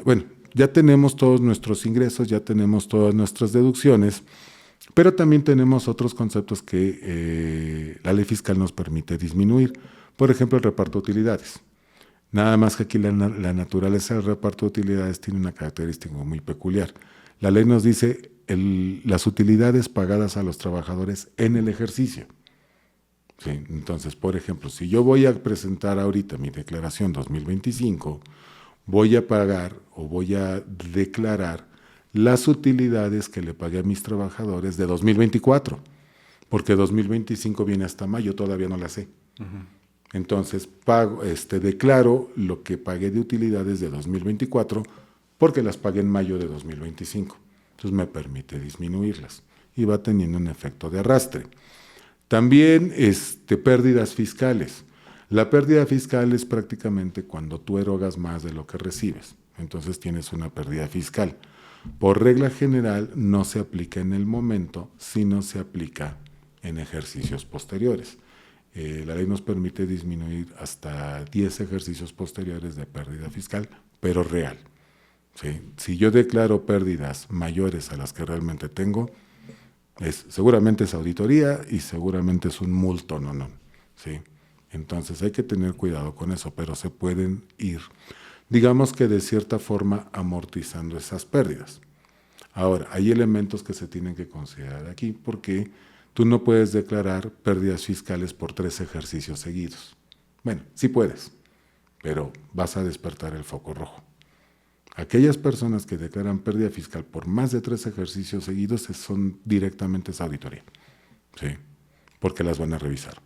[SPEAKER 2] Bueno, ya tenemos todos nuestros ingresos, ya tenemos todas nuestras deducciones, pero también tenemos otros conceptos que la ley fiscal nos permite disminuir. Por ejemplo, el reparto de utilidades. Nada más que aquí la naturaleza del reparto de utilidades tiene una característica muy peculiar. La ley nos dice las utilidades pagadas a los trabajadores en el ejercicio. Sí, entonces, por ejemplo, si yo voy a presentar ahorita mi declaración 2025, voy a pagar o voy a declarar las utilidades que le pagué a mis trabajadores de 2024, porque 2025 viene hasta mayo, todavía no la sé. Uh-huh. Entonces, declaro lo que pagué de utilidades de 2024 porque las pagué en mayo de 2025. Entonces, me permite disminuirlas y va teniendo un efecto de arrastre. También pérdidas fiscales. La pérdida fiscal es prácticamente cuando tú erogas más de lo que recibes. Entonces tienes una pérdida fiscal. Por regla general no se aplica en el momento, sino se aplica en ejercicios posteriores. La ley nos permite disminuir hasta 10 ejercicios posteriores de pérdida fiscal, pero real. ¿Sí? Si yo declaro pérdidas mayores a las que realmente tengo, seguramente es auditoría y seguramente es un multo, no. ¿Sí? Entonces hay que tener cuidado con eso, pero se pueden ir, digamos que de cierta forma, amortizando esas pérdidas. Ahora, hay elementos que se tienen que considerar aquí, porque tú no puedes declarar pérdidas fiscales por 3 ejercicios seguidos. Bueno, sí puedes, pero vas a despertar el foco rojo. Aquellas personas que declaran pérdida fiscal por más de 3 ejercicios seguidos son directamente esa auditoría, ¿sí? Porque las van a revisar.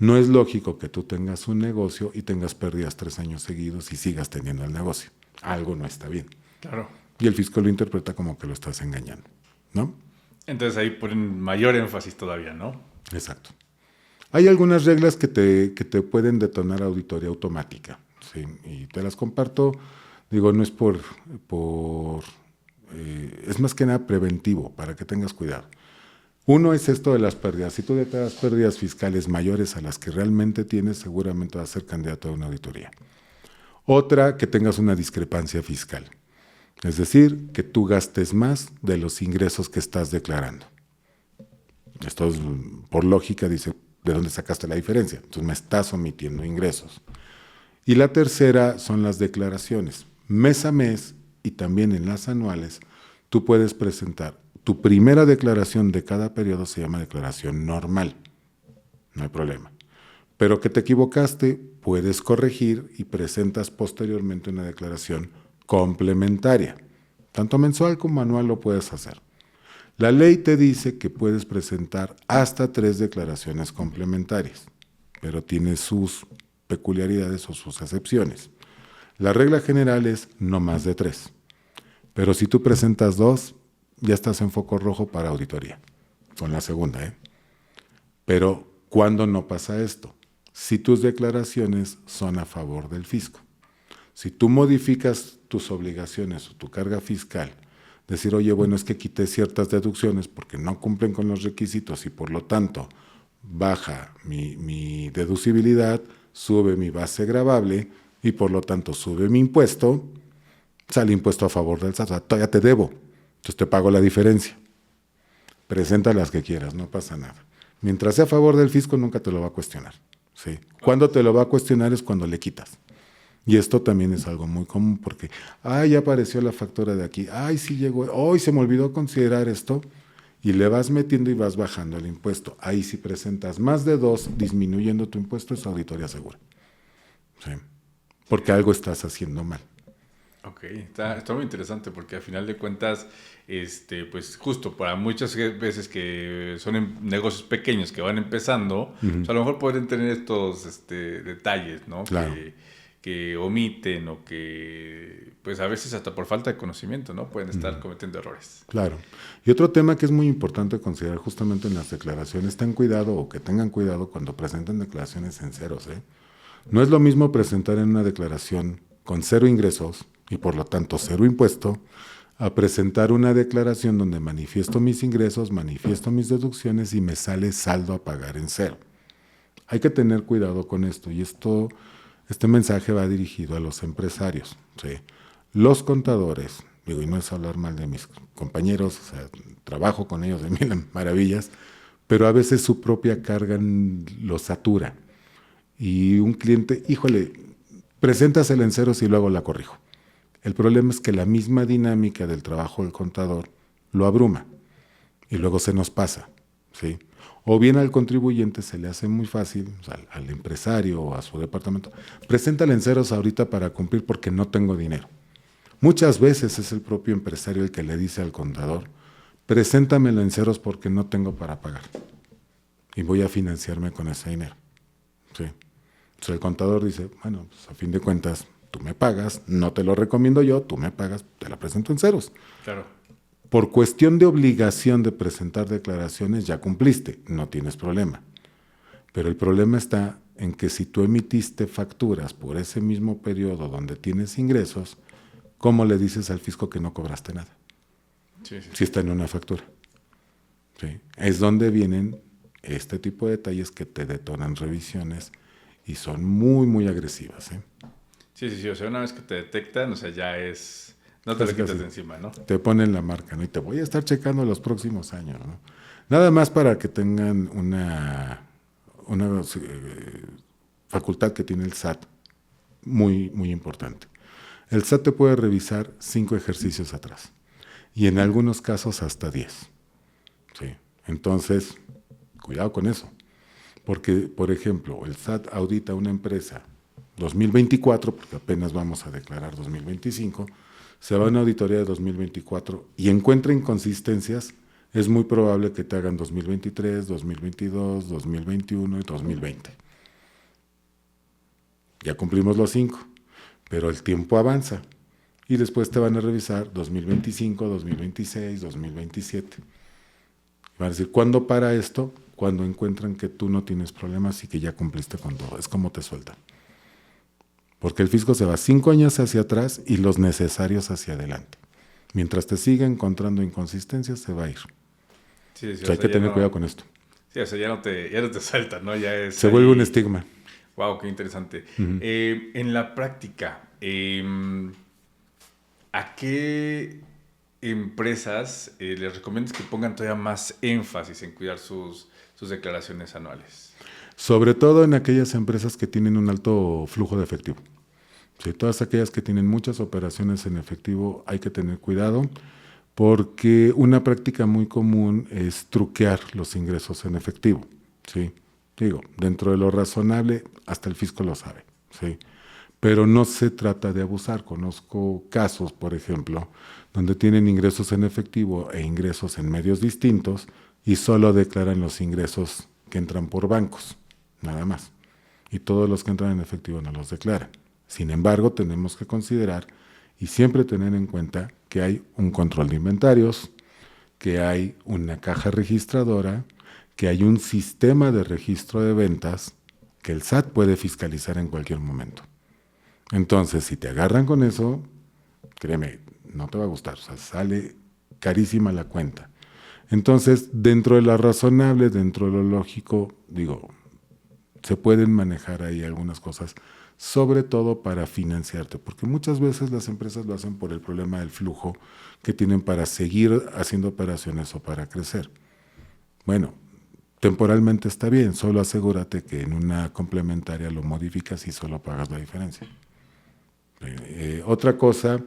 [SPEAKER 2] No es lógico que tú tengas un negocio y tengas pérdidas 3 años seguidos y sigas teniendo el negocio. Algo no está bien.
[SPEAKER 1] Claro.
[SPEAKER 2] Y el fisco lo interpreta como que lo estás engañando, ¿no?
[SPEAKER 1] Entonces ahí ponen mayor énfasis todavía, ¿no?
[SPEAKER 2] Exacto. Hay algunas reglas que te pueden detonar auditoría automática, ¿sí? Y te las comparto. Digo, no es es más que nada preventivo, para que tengas cuidado. Uno es esto de las pérdidas. Si tú declaras pérdidas fiscales mayores a las que realmente tienes, seguramente vas a ser candidato a una auditoría. Otra, que tengas una discrepancia fiscal. Es decir, que tú gastes más de los ingresos que estás declarando. Esto es, por lógica, dice, ¿de dónde sacaste la diferencia? Entonces me estás omitiendo ingresos. Y la tercera son las declaraciones. Mes a mes y también en las anuales, tú puedes presentar tu primera declaración de cada periodo, se llama declaración normal. No hay problema. Pero que te equivocaste, puedes corregir y presentas posteriormente una declaración complementaria. Tanto mensual como anual lo puedes hacer. La ley te dice que puedes presentar hasta 3 declaraciones complementarias, pero tiene sus peculiaridades o sus excepciones. La regla general es no más de 3. Pero si tú presentas 2, ya estás en foco rojo para auditoría. Con la segunda, Pero, ¿cuándo no pasa esto? Si tus declaraciones son a favor del fisco. Si tú modificas tus obligaciones o tu carga fiscal, decir, oye, bueno, es que quité ciertas deducciones porque no cumplen con los requisitos y por lo tanto baja mi deducibilidad, sube mi base gravable y por lo tanto sube mi impuesto, sale impuesto a favor del SAT, o sea, todavía te debo, entonces te pago la diferencia. Presenta las que quieras, no pasa nada. Mientras sea a favor del fisco, nunca te lo va a cuestionar. ¿Sí? Cuando te lo va a cuestionar es cuando le quitas. Y esto también es algo muy común porque, ya apareció la factura de aquí, sí llegó, hoy se me olvidó considerar esto, y le vas metiendo y vas bajando el impuesto. Ahí si presentas más de 2, disminuyendo tu impuesto, es auditoría segura. ¿Sí? Porque algo estás haciendo mal.
[SPEAKER 1] Ok, está muy interesante porque al final de cuentas, pues justo para muchas veces que son negocios pequeños que van empezando, pues a lo mejor pueden tener estos detalles, ¿no?
[SPEAKER 2] Claro,
[SPEAKER 1] Que omiten o que, pues a veces hasta por falta de conocimiento, ¿no? Pueden estar
[SPEAKER 2] ujú,
[SPEAKER 1] cometiendo errores.
[SPEAKER 2] claro. Y otro tema que es muy importante considerar justamente en las declaraciones, ten cuidado o que tengan cuidado cuando presenten declaraciones en ceros, ¿eh? No es lo mismo presentar en una declaración con cero ingresos y por lo tanto cero impuesto, a presentar una declaración donde manifiesto mis ingresos, manifiesto mis deducciones y me sale saldo a pagar en cero. Hay que tener cuidado con esto y este mensaje va dirigido a los empresarios, ¿sí? Los contadores, digo, y no es hablar mal de mis compañeros, o sea, trabajo con ellos de mil maravillas, pero a veces su propia carga lo satura. Y un cliente, híjole, preséntasela en ceros y luego la corrijo. El problema es que la misma dinámica del trabajo del contador lo abruma y luego se nos pasa, ¿sí? O bien al contribuyente se le hace muy fácil, o sea, al empresario o a su departamento, preséntale en ceros ahorita para cumplir porque no tengo dinero. Muchas veces es el propio empresario el que le dice al contador, preséntamelo en ceros porque no tengo para pagar y voy a financiarme con ese dinero, ¿sí? Entonces el contador dice, bueno, pues a fin de cuentas, tú me pagas, no te lo recomiendo yo, tú me pagas, te la presento en ceros.
[SPEAKER 1] Claro.
[SPEAKER 2] Por cuestión de obligación de presentar declaraciones ya cumpliste, no tienes problema. Pero el problema está en que si tú emitiste facturas por ese mismo periodo donde tienes ingresos, ¿cómo le dices al fisco que no cobraste nada?
[SPEAKER 1] Sí, sí,
[SPEAKER 2] Si
[SPEAKER 1] sí.
[SPEAKER 2] está en una factura. ¿Sí? Es donde vienen este tipo de detalles que te detonan revisiones y son muy, muy agresivas, ¿eh?
[SPEAKER 1] Sí, sí, sí. O sea, una vez que te detectan, o sea, ya es... No te lo
[SPEAKER 2] Casi,
[SPEAKER 1] quitas
[SPEAKER 2] casi.
[SPEAKER 1] de encima, ¿no?
[SPEAKER 2] Te ponen la marca, ¿no? Y te voy a estar checando los próximos años, ¿no? Nada más para que tengan una facultad que tiene el SAT muy, muy importante. El SAT te puede revisar 5 ejercicios atrás y en algunos casos hasta 10. ¿Sí? Entonces, cuidado con eso. Porque, por ejemplo, el SAT audita una empresa 2024, porque apenas vamos a declarar 2025, se va a una auditoría de 2024 y encuentra inconsistencias, es muy probable que te hagan 2023, 2022, 2021 y 2020. Ya cumplimos los 5, pero el tiempo avanza y después te van a revisar 2025, 2026, 2027. Van a decir, ¿cuándo para esto? Cuando encuentran que tú no tienes problemas y que ya cumpliste con todo. Es como te sueltan. Porque el fisco se va 5 años hacia atrás y los necesarios hacia adelante. Mientras te siga encontrando inconsistencias, se va a ir.
[SPEAKER 1] Sí, sí,
[SPEAKER 2] O
[SPEAKER 1] o
[SPEAKER 2] sea, hay
[SPEAKER 1] sea,
[SPEAKER 2] que
[SPEAKER 1] ya
[SPEAKER 2] tener cuidado
[SPEAKER 1] no...
[SPEAKER 2] con esto.
[SPEAKER 1] Sí, o sea, ya no te sueltan, ¿no? Ya es
[SPEAKER 2] Se vuelve un
[SPEAKER 1] ahí...
[SPEAKER 2] estigma.
[SPEAKER 1] Wow, qué interesante.
[SPEAKER 2] Ujú.
[SPEAKER 1] En la práctica, ¿a qué empresas les recomiendas que pongan todavía más énfasis en cuidar sus declaraciones anuales?
[SPEAKER 2] Sobre todo en aquellas empresas que tienen un alto flujo de efectivo. Sí, todas aquellas que tienen muchas operaciones en efectivo hay que tener cuidado porque una práctica muy común es truquear los ingresos en efectivo. ¿Sí? Digo, dentro de lo razonable, hasta el fisco lo sabe. ¿Sí? Pero no se trata de abusar. Conozco casos, por ejemplo, donde tienen ingresos en efectivo e ingresos en medios distintos y solo declaran los ingresos que entran por bancos, nada más. Y todos los que entran en efectivo no los declaran. Sin embargo, tenemos que considerar y siempre tener en cuenta que hay un control de inventarios, que hay una caja registradora, que hay un sistema de registro de ventas que el SAT puede fiscalizar en cualquier momento. Entonces, si te agarran con eso, créeme, no te va a gustar, o sea, sale carísima la cuenta. Entonces, dentro de lo razonable, dentro de lo lógico, digo, se pueden manejar ahí algunas cosas, sobre todo para financiarte, porque muchas veces las empresas lo hacen por el problema del flujo que tienen para seguir haciendo operaciones o para crecer. Bueno, temporalmente está bien, solo asegúrate que en una complementaria lo modificas y solo pagas la diferencia. Otra cosa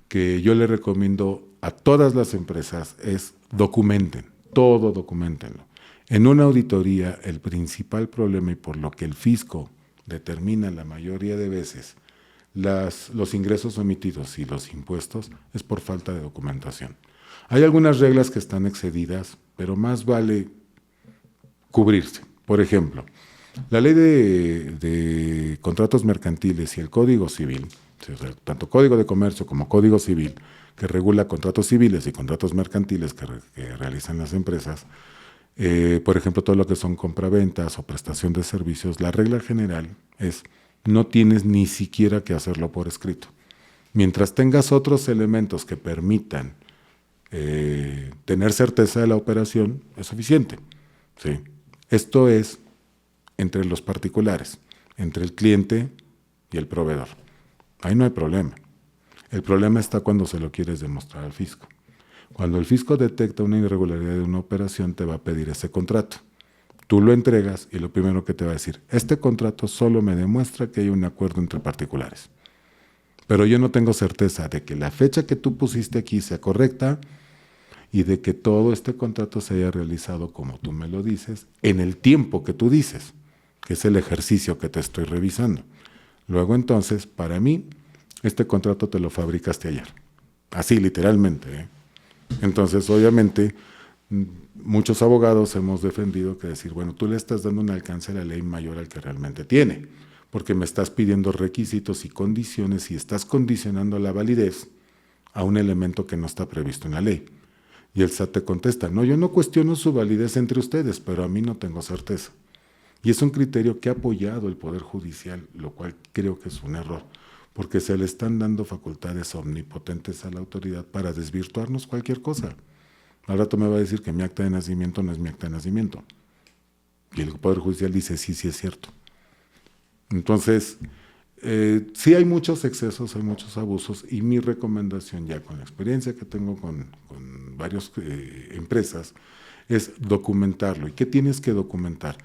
[SPEAKER 2] que yo le recomiendo a todas las empresas es documenten, todo documentenlo. En una auditoría, el principal problema y por lo que el fisco determina la mayoría de veces los ingresos omitidos y los impuestos es por falta de documentación. Hay algunas reglas que están excedidas, pero más vale cubrirse. Por ejemplo, la ley de contratos mercantiles y el Código Civil, o sea, tanto Código de Comercio como Código Civil, que regula contratos civiles y contratos mercantiles que realizan las empresas, por ejemplo, todo lo que son compraventas o prestación de servicios, la regla general es no tienes ni siquiera que hacerlo por escrito. Mientras tengas otros elementos que permitan tener certeza de la operación, es suficiente. ¿Sí? Esto es entre los particulares, entre el cliente y el proveedor. Ahí no hay problema. El problema está cuando se lo quieres demostrar al fisco. Cuando el fisco detecta una irregularidad de una operación, te va a pedir ese contrato. Tú lo entregas y lo primero que te va a decir, este contrato solo me demuestra que hay un acuerdo entre particulares. Pero yo no tengo certeza de que la fecha que tú pusiste aquí sea correcta y de que todo este contrato se haya realizado como tú me lo dices, en el tiempo que tú dices, que es el ejercicio que te estoy revisando. Luego entonces, para mí, este contrato te lo fabricaste ayer. Así, literalmente, ¿eh? Entonces, obviamente, muchos abogados hemos defendido que decir, bueno, tú le estás dando un alcance a la ley mayor al que realmente tiene, porque me estás pidiendo requisitos y condiciones y estás condicionando la validez a un elemento que no está previsto en la ley. Y el SAT te contesta, no, yo no cuestiono su validez entre ustedes, pero a mí no tengo certeza. Y es un criterio que ha apoyado el Poder Judicial, lo cual creo que es un error, porque se le están dando facultades omnipotentes a la autoridad para desvirtuarnos cualquier cosa. Al rato me va a decir que mi acta de nacimiento no es mi acta de nacimiento. Y el Poder Judicial dice, sí, sí es cierto. Entonces, sí hay muchos excesos, hay muchos abusos, y mi recomendación ya con la experiencia que tengo con varias empresas es documentarlo. ¿Y qué tienes que documentar?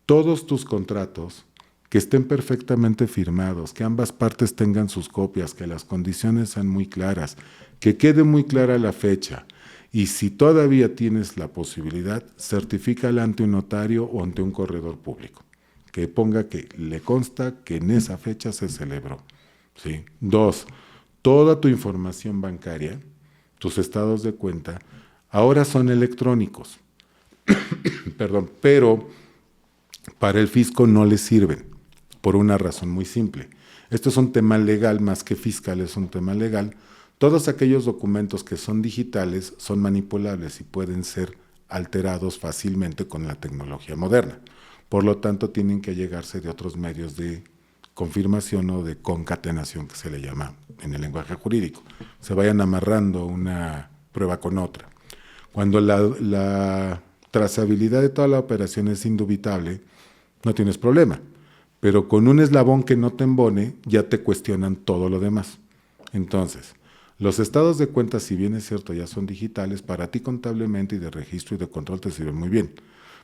[SPEAKER 2] Todos tus contratos que estén perfectamente firmados, que ambas partes tengan sus copias, que las condiciones sean muy claras, que quede muy clara la fecha. Y si todavía tienes la posibilidad, certifícala ante un notario o ante un corredor público, que ponga que le consta que en esa fecha se celebró. ¿Sí? 2, toda tu información bancaria, tus estados de cuenta, ahora son electrónicos. Perdón, pero para el fisco no le sirven, por una razón muy simple. Esto es un tema legal más que fiscal, es un tema legal. Todos aquellos documentos que son digitales son manipulables y pueden ser alterados fácilmente con la tecnología moderna. Por lo tanto, tienen que llegarse de otros medios de confirmación o de concatenación, que se le llama en el lenguaje jurídico. Se vayan amarrando una prueba con otra. Cuando la trazabilidad de toda la operación es indubitable, no tienes problema. Pero con un eslabón que no te embone, ya te cuestionan todo lo demás. Entonces, los estados de cuenta, si bien es cierto, ya son digitales, para ti contablemente y de registro y de control te sirven muy bien.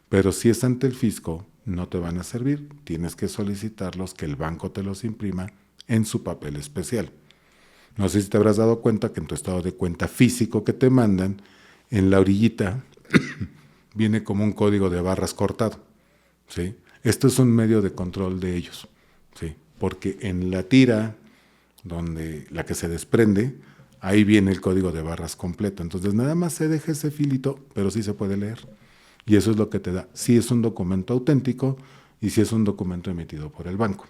[SPEAKER 2] Pero si es ante el fisco, no te van a servir. Tienes que solicitarlos, que el banco te los imprima en su papel especial. No sé si te habrás dado cuenta que en tu estado de cuenta físico que te mandan, en la orillita viene como un código de barras cortado. ¿Sí? Esto es un medio de control de ellos. ¿Sí? Porque en la tira, donde la que se desprende, ahí viene el código de barras completo. Entonces nada más se deja ese filito, pero sí se puede leer. Y eso es lo que te da. Si es un documento auténtico y si es un documento emitido por el banco.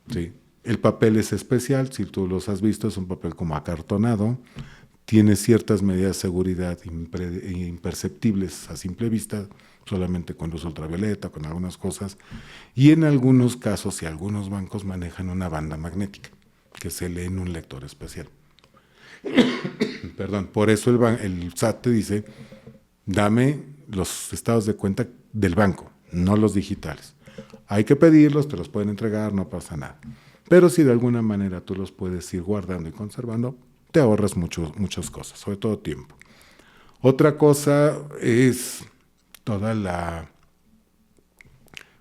[SPEAKER 2] ¿Sí? El papel es especial, si tú los has visto, es un papel como acartonado, tiene ciertas medidas de seguridad imperceptibles a simple vista, solamente con luz ultravioleta, con algunas cosas, y en algunos casos y algunos bancos manejan una banda magnética que se lee en un lector especial. Perdón, por eso el SAT te dice, dame los estados de cuenta del banco, no los digitales. Hay que pedirlos, te los pueden entregar, no pasa nada. Pero si de alguna manera tú los puedes ir guardando y conservando, te ahorras muchas cosas, sobre todo tiempo. Otra cosa es toda la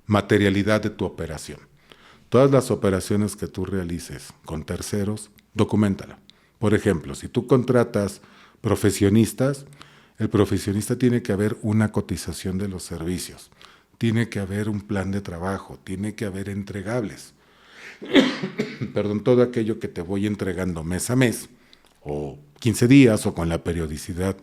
[SPEAKER 2] materialidad de tu operación. Todas las operaciones que tú realices con terceros, documéntala. Por ejemplo, si tú contratas profesionistas, el profesionista tiene que haber una cotización de los servicios, tiene que haber un plan de trabajo, tiene que haber entregables. perdón, todo aquello que te voy entregando mes a mes, o 15 días, o con la periodicidad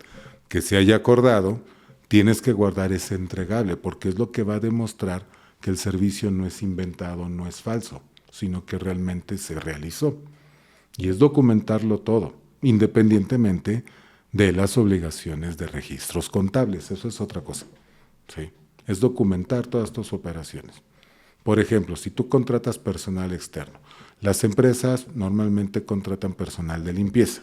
[SPEAKER 2] que se haya acordado, tienes que guardar ese entregable, porque es lo que va a demostrar que el servicio no es inventado, no es falso, sino que realmente se realizó. Y es documentarlo todo, independientemente de las obligaciones de registros contables. Eso es otra cosa. ¿Sí? Es documentar todas tus operaciones. Por ejemplo, si tú contratas personal externo, las empresas normalmente contratan personal de limpieza,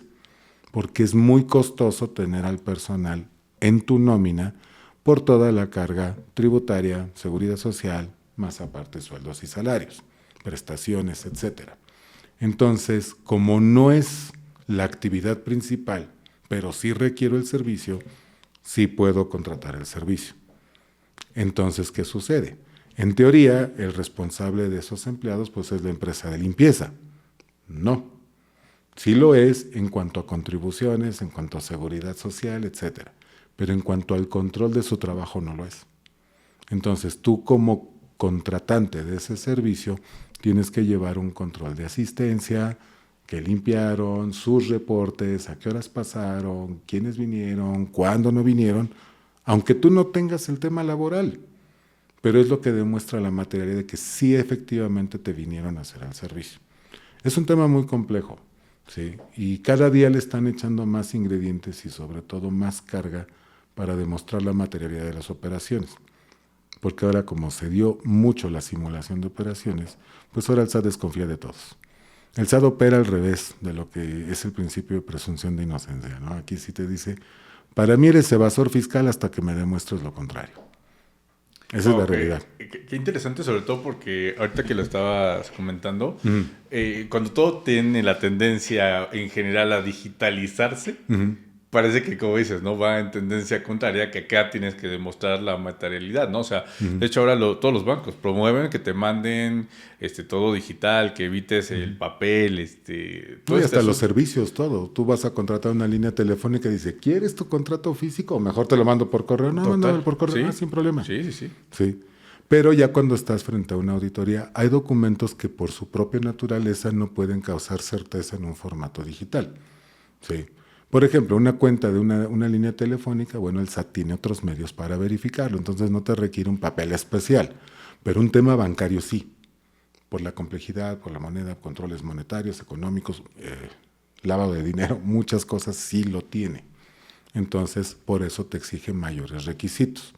[SPEAKER 2] porque es muy costoso tener al personal en tu nómina por toda la carga tributaria, seguridad social, más aparte sueldos y salarios, prestaciones, etcétera. Entonces, como no es la actividad principal, pero sí requiero el servicio, sí puedo contratar el servicio. Entonces, ¿qué sucede? En teoría, el responsable de esos empleados pues es la empresa de limpieza. No. Sí lo es en cuanto a contribuciones, en cuanto a seguridad social, etcétera. Pero en cuanto al control de su trabajo no lo es. Entonces, tú como contratante de ese servicio tienes que llevar un control de asistencia, que limpiaron, sus reportes, a qué horas pasaron, quiénes vinieron, cuándo no vinieron, aunque tú no tengas el tema laboral. Pero es lo que demuestra la materialidad de que sí efectivamente te vinieron a hacer el servicio. Es un tema muy complejo, ¿sí? Y cada día le están echando más ingredientes y sobre todo más carga para demostrar la materialidad de las operaciones. Porque ahora como se dio mucho la simulación de operaciones, pues ahora el SAT desconfía de todos. El SAT opera al revés de lo que es el principio de presunción de inocencia, ¿no? Aquí sí te dice, para mí eres evasor fiscal hasta que me demuestres lo contrario. Esa es la realidad.
[SPEAKER 1] Qué interesante, sobre todo porque ahorita que lo estabas comentando, cuando todo tiene la tendencia en general a digitalizarse, parece que, como dices, ¿no? Va en tendencia contraria, que acá tienes que demostrar la materialidad, ¿no? O sea, de hecho ahora todos los bancos promueven que te manden todo digital, que evites el papel, todo
[SPEAKER 2] y hasta los servicios, todo. Tú vas a contratar una línea telefónica y dice, ¿quieres tu contrato físico? O mejor te lo mando por correo. No, mándame por correo,
[SPEAKER 1] sí,
[SPEAKER 2] sin problema.
[SPEAKER 1] Sí.
[SPEAKER 2] Pero ya cuando estás frente a una auditoría, hay documentos que por su propia naturaleza no pueden causar certeza en un formato digital. Sí. Por ejemplo, una cuenta de una línea telefónica, bueno, el SAT tiene otros medios para verificarlo, entonces no te requiere un papel especial, pero un tema bancario sí, por la complejidad, por la moneda, controles monetarios, económicos, lavado de dinero, muchas cosas sí lo tiene. Entonces, por eso te exige mayores requisitos.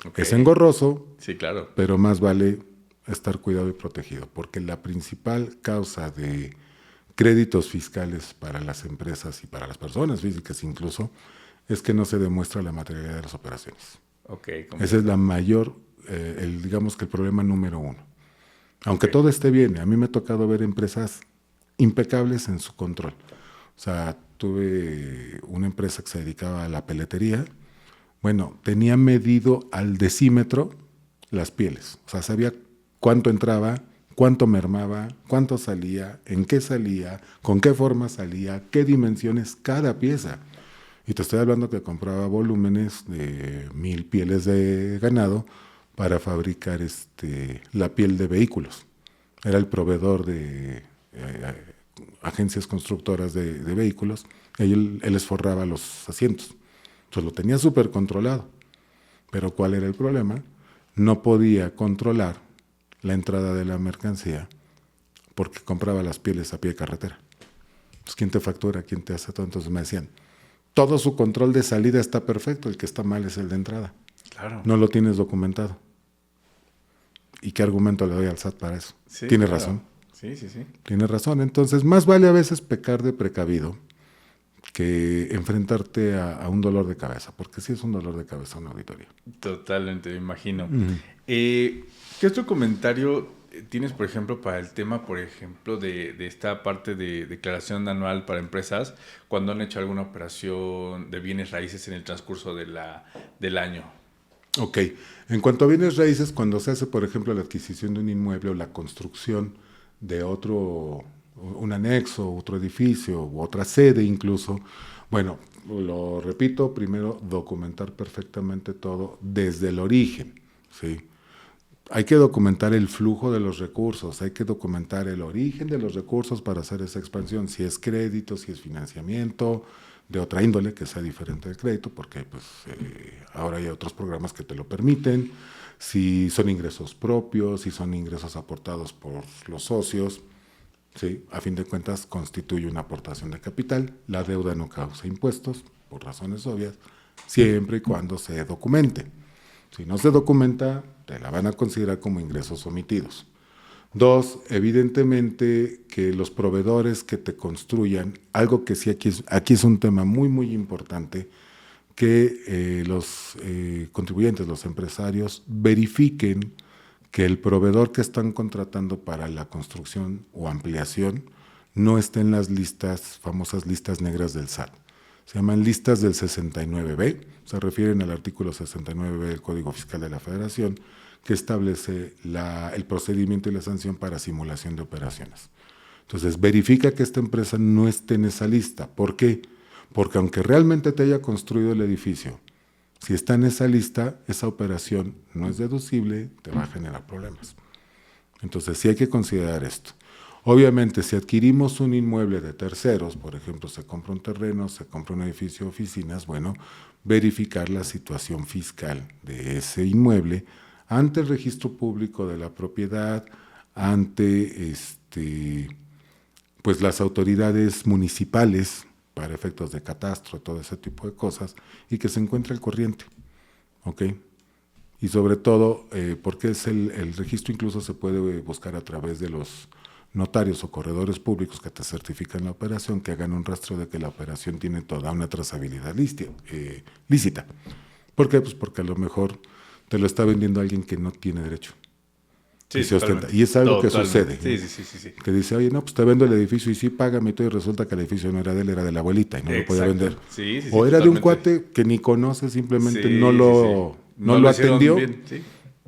[SPEAKER 2] Okay. Es engorroso,
[SPEAKER 1] sí, claro,
[SPEAKER 2] pero más vale estar cuidado y protegido, porque la principal causa de créditos fiscales para las empresas y para las personas físicas incluso, es que no se demuestra la materialidad de las operaciones.
[SPEAKER 1] Okay,
[SPEAKER 2] ese es la mayor, digamos que el problema número uno. Aunque todo esté bien, a mí me ha tocado ver empresas impecables en su control. O sea, tuve una empresa que se dedicaba a la peletería. Bueno, tenía medido al decímetro las pieles. O sea, sabía cuánto entraba, cuánto mermaba, cuánto salía, en qué salía, con qué forma salía, qué dimensiones cada pieza. Y te estoy hablando que compraba volúmenes de 1000 pieles de ganado para fabricar la piel de vehículos. Era el proveedor de agencias constructoras de vehículos. Él les forraba los asientos. Entonces lo tenía súper controlado. Pero ¿cuál era el problema? No podía controlar la entrada de la mercancía porque compraba las pieles a pie de carretera. Pues, ¿quién te factura? ¿Quién te hace todo? Entonces me decían, todo su control de salida está perfecto, el que está mal es el de entrada.
[SPEAKER 1] Claro.
[SPEAKER 2] No lo tienes documentado. ¿Y qué argumento le doy al SAT para eso?
[SPEAKER 1] Sí,
[SPEAKER 2] Tiene
[SPEAKER 1] claro.
[SPEAKER 2] razón.
[SPEAKER 1] Sí.
[SPEAKER 2] Tiene razón. Entonces, más vale a veces pecar de precavido que enfrentarte a un dolor de cabeza, porque sí es un dolor de cabeza una auditoría.
[SPEAKER 1] Totalmente, me imagino. ¿Qué otro comentario tienes, por ejemplo, para el tema, por ejemplo, de esta parte de declaración anual para empresas cuando han hecho alguna operación de bienes raíces en el transcurso del año?
[SPEAKER 2] Ok. En cuanto a bienes raíces, cuando se hace, por ejemplo, la adquisición de un inmueble o la construcción de otro, un anexo, otro edificio u otra sede incluso, bueno, lo repito, primero documentar perfectamente todo desde el origen, ¿sí? hay que documentar el flujo de los recursos, hay que documentar el origen de los recursos para hacer esa expansión, si es crédito, si es financiamiento, de otra índole que sea diferente del crédito, porque pues, ahora hay otros programas que te lo permiten, si son ingresos propios, si son ingresos aportados por los socios, ¿sí? A fin de cuentas constituye una aportación de capital, la deuda no causa impuestos, por razones obvias, siempre y cuando se documente. Si no se documenta, te la van a considerar como ingresos omitidos. 2, evidentemente que los proveedores que te construyan, algo que sí aquí es un tema muy, muy importante, que los contribuyentes, los empresarios, verifiquen que el proveedor que están contratando para la construcción o ampliación no esté en las listas, famosas listas negras del SAT. Se llaman listas del 69B, se refieren al artículo 69B del Código Fiscal de la Federación, que establece el procedimiento y la sanción para simulación de operaciones. Entonces, verifica que esta empresa no esté en esa lista. ¿Por qué? Porque aunque realmente te haya construido el edificio, si está en esa lista, esa operación no es deducible, te va a generar problemas. Entonces, sí hay que considerar esto. Obviamente, si adquirimos un inmueble de terceros, por ejemplo, se compra un terreno, se compra un edificio de oficinas, bueno, verificar la situación fiscal de ese inmueble ante el registro público de la propiedad, ante pues las autoridades municipales para efectos de catastro, todo ese tipo de cosas, y que se encuentre al corriente, ¿ok? Y sobre todo, porque es el registro incluso se puede buscar a través de los notarios o corredores públicos que te certifican la operación, que hagan un rastro de que la operación tiene toda una trazabilidad lícita. ¿Por qué? Pues porque a lo mejor te lo está vendiendo alguien que no tiene derecho.
[SPEAKER 1] Sí,
[SPEAKER 2] y se ostenta. Y es algo que sucede.
[SPEAKER 1] Sí.
[SPEAKER 2] Que dice, oye, no, pues te vendo el edificio y sí, págame y todo, y resulta que el edificio no era de él, era de la abuelita y no lo podía vender. O era de un cuate que ni conoce, simplemente no lo atendió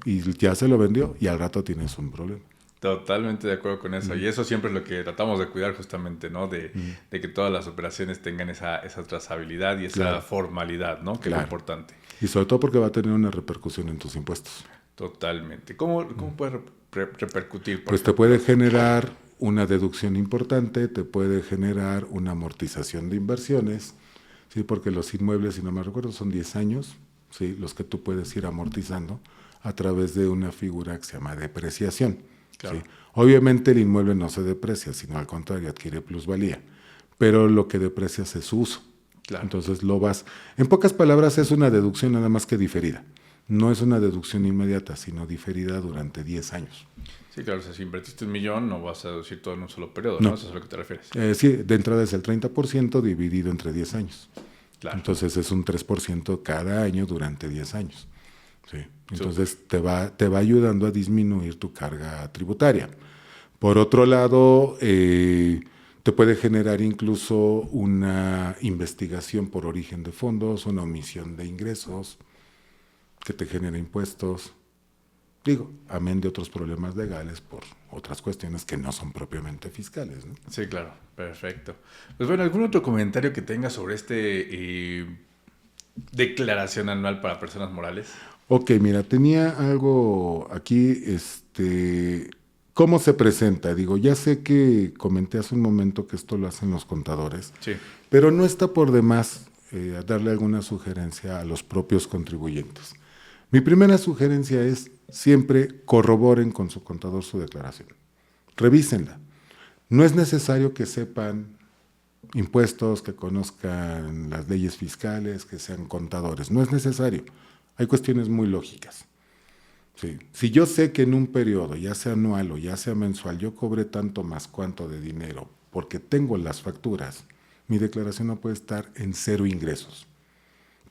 [SPEAKER 2] y ya se lo vendió y al rato tienes un problema.
[SPEAKER 1] Totalmente de acuerdo con eso. Y eso siempre es lo que tratamos de cuidar justamente, ¿no? De que todas las operaciones tengan esa trazabilidad y esa formalidad, ¿no? Que es lo importante.
[SPEAKER 2] Y sobre todo porque va a tener una repercusión en tus impuestos.
[SPEAKER 1] Totalmente. ¿Cómo puede repercutir?
[SPEAKER 2] Pues te puede generar una deducción importante, te puede generar una amortización de inversiones, ¿sí? Porque los inmuebles, si no me recuerdo, son 10 años, ¿sí? Los que tú puedes ir amortizando a través de una figura que se llama depreciación. Claro. ¿Sí? Obviamente el inmueble no se deprecia, sino al contrario, adquiere plusvalía, pero lo que deprecias es su uso. Claro. Entonces en pocas palabras, es una deducción nada más que diferida. No es una deducción inmediata, sino diferida durante 10 años.
[SPEAKER 1] Sí, claro, o sea, si invertiste 1,000,000, no vas a deducir todo en un solo periodo, ¿no? Eso es a lo que te refieres.
[SPEAKER 2] Sí, de entrada es el 30% dividido entre 10 años.
[SPEAKER 1] Claro.
[SPEAKER 2] Entonces es un 3% cada año durante 10 años. Sí. Entonces te va ayudando a disminuir tu carga tributaria. Por otro lado, te puede generar incluso una investigación por origen de fondos, una omisión de ingresos, que te genera impuestos, amén de otros problemas legales por otras cuestiones que no son propiamente fiscales, ¿no?
[SPEAKER 1] Sí, claro, perfecto. Pues bueno, ¿algún otro comentario que tengas sobre declaración anual para personas morales?
[SPEAKER 2] Ok, mira, tenía algo aquí, ¿cómo se presenta? Ya sé que comenté hace un momento que esto lo hacen los contadores,
[SPEAKER 1] sí,
[SPEAKER 2] pero no está por demás darle alguna sugerencia a los propios contribuyentes. Mi primera sugerencia es siempre corroboren con su contador su declaración. Revísenla. No es necesario que sepan impuestos, que conozcan las leyes fiscales, que sean contadores. No es necesario. Hay cuestiones muy lógicas. Sí. Si yo sé que en un periodo, ya sea anual o ya sea mensual, yo cobré tanto más cuanto de dinero porque tengo las facturas, mi declaración no puede estar en 0 ingresos.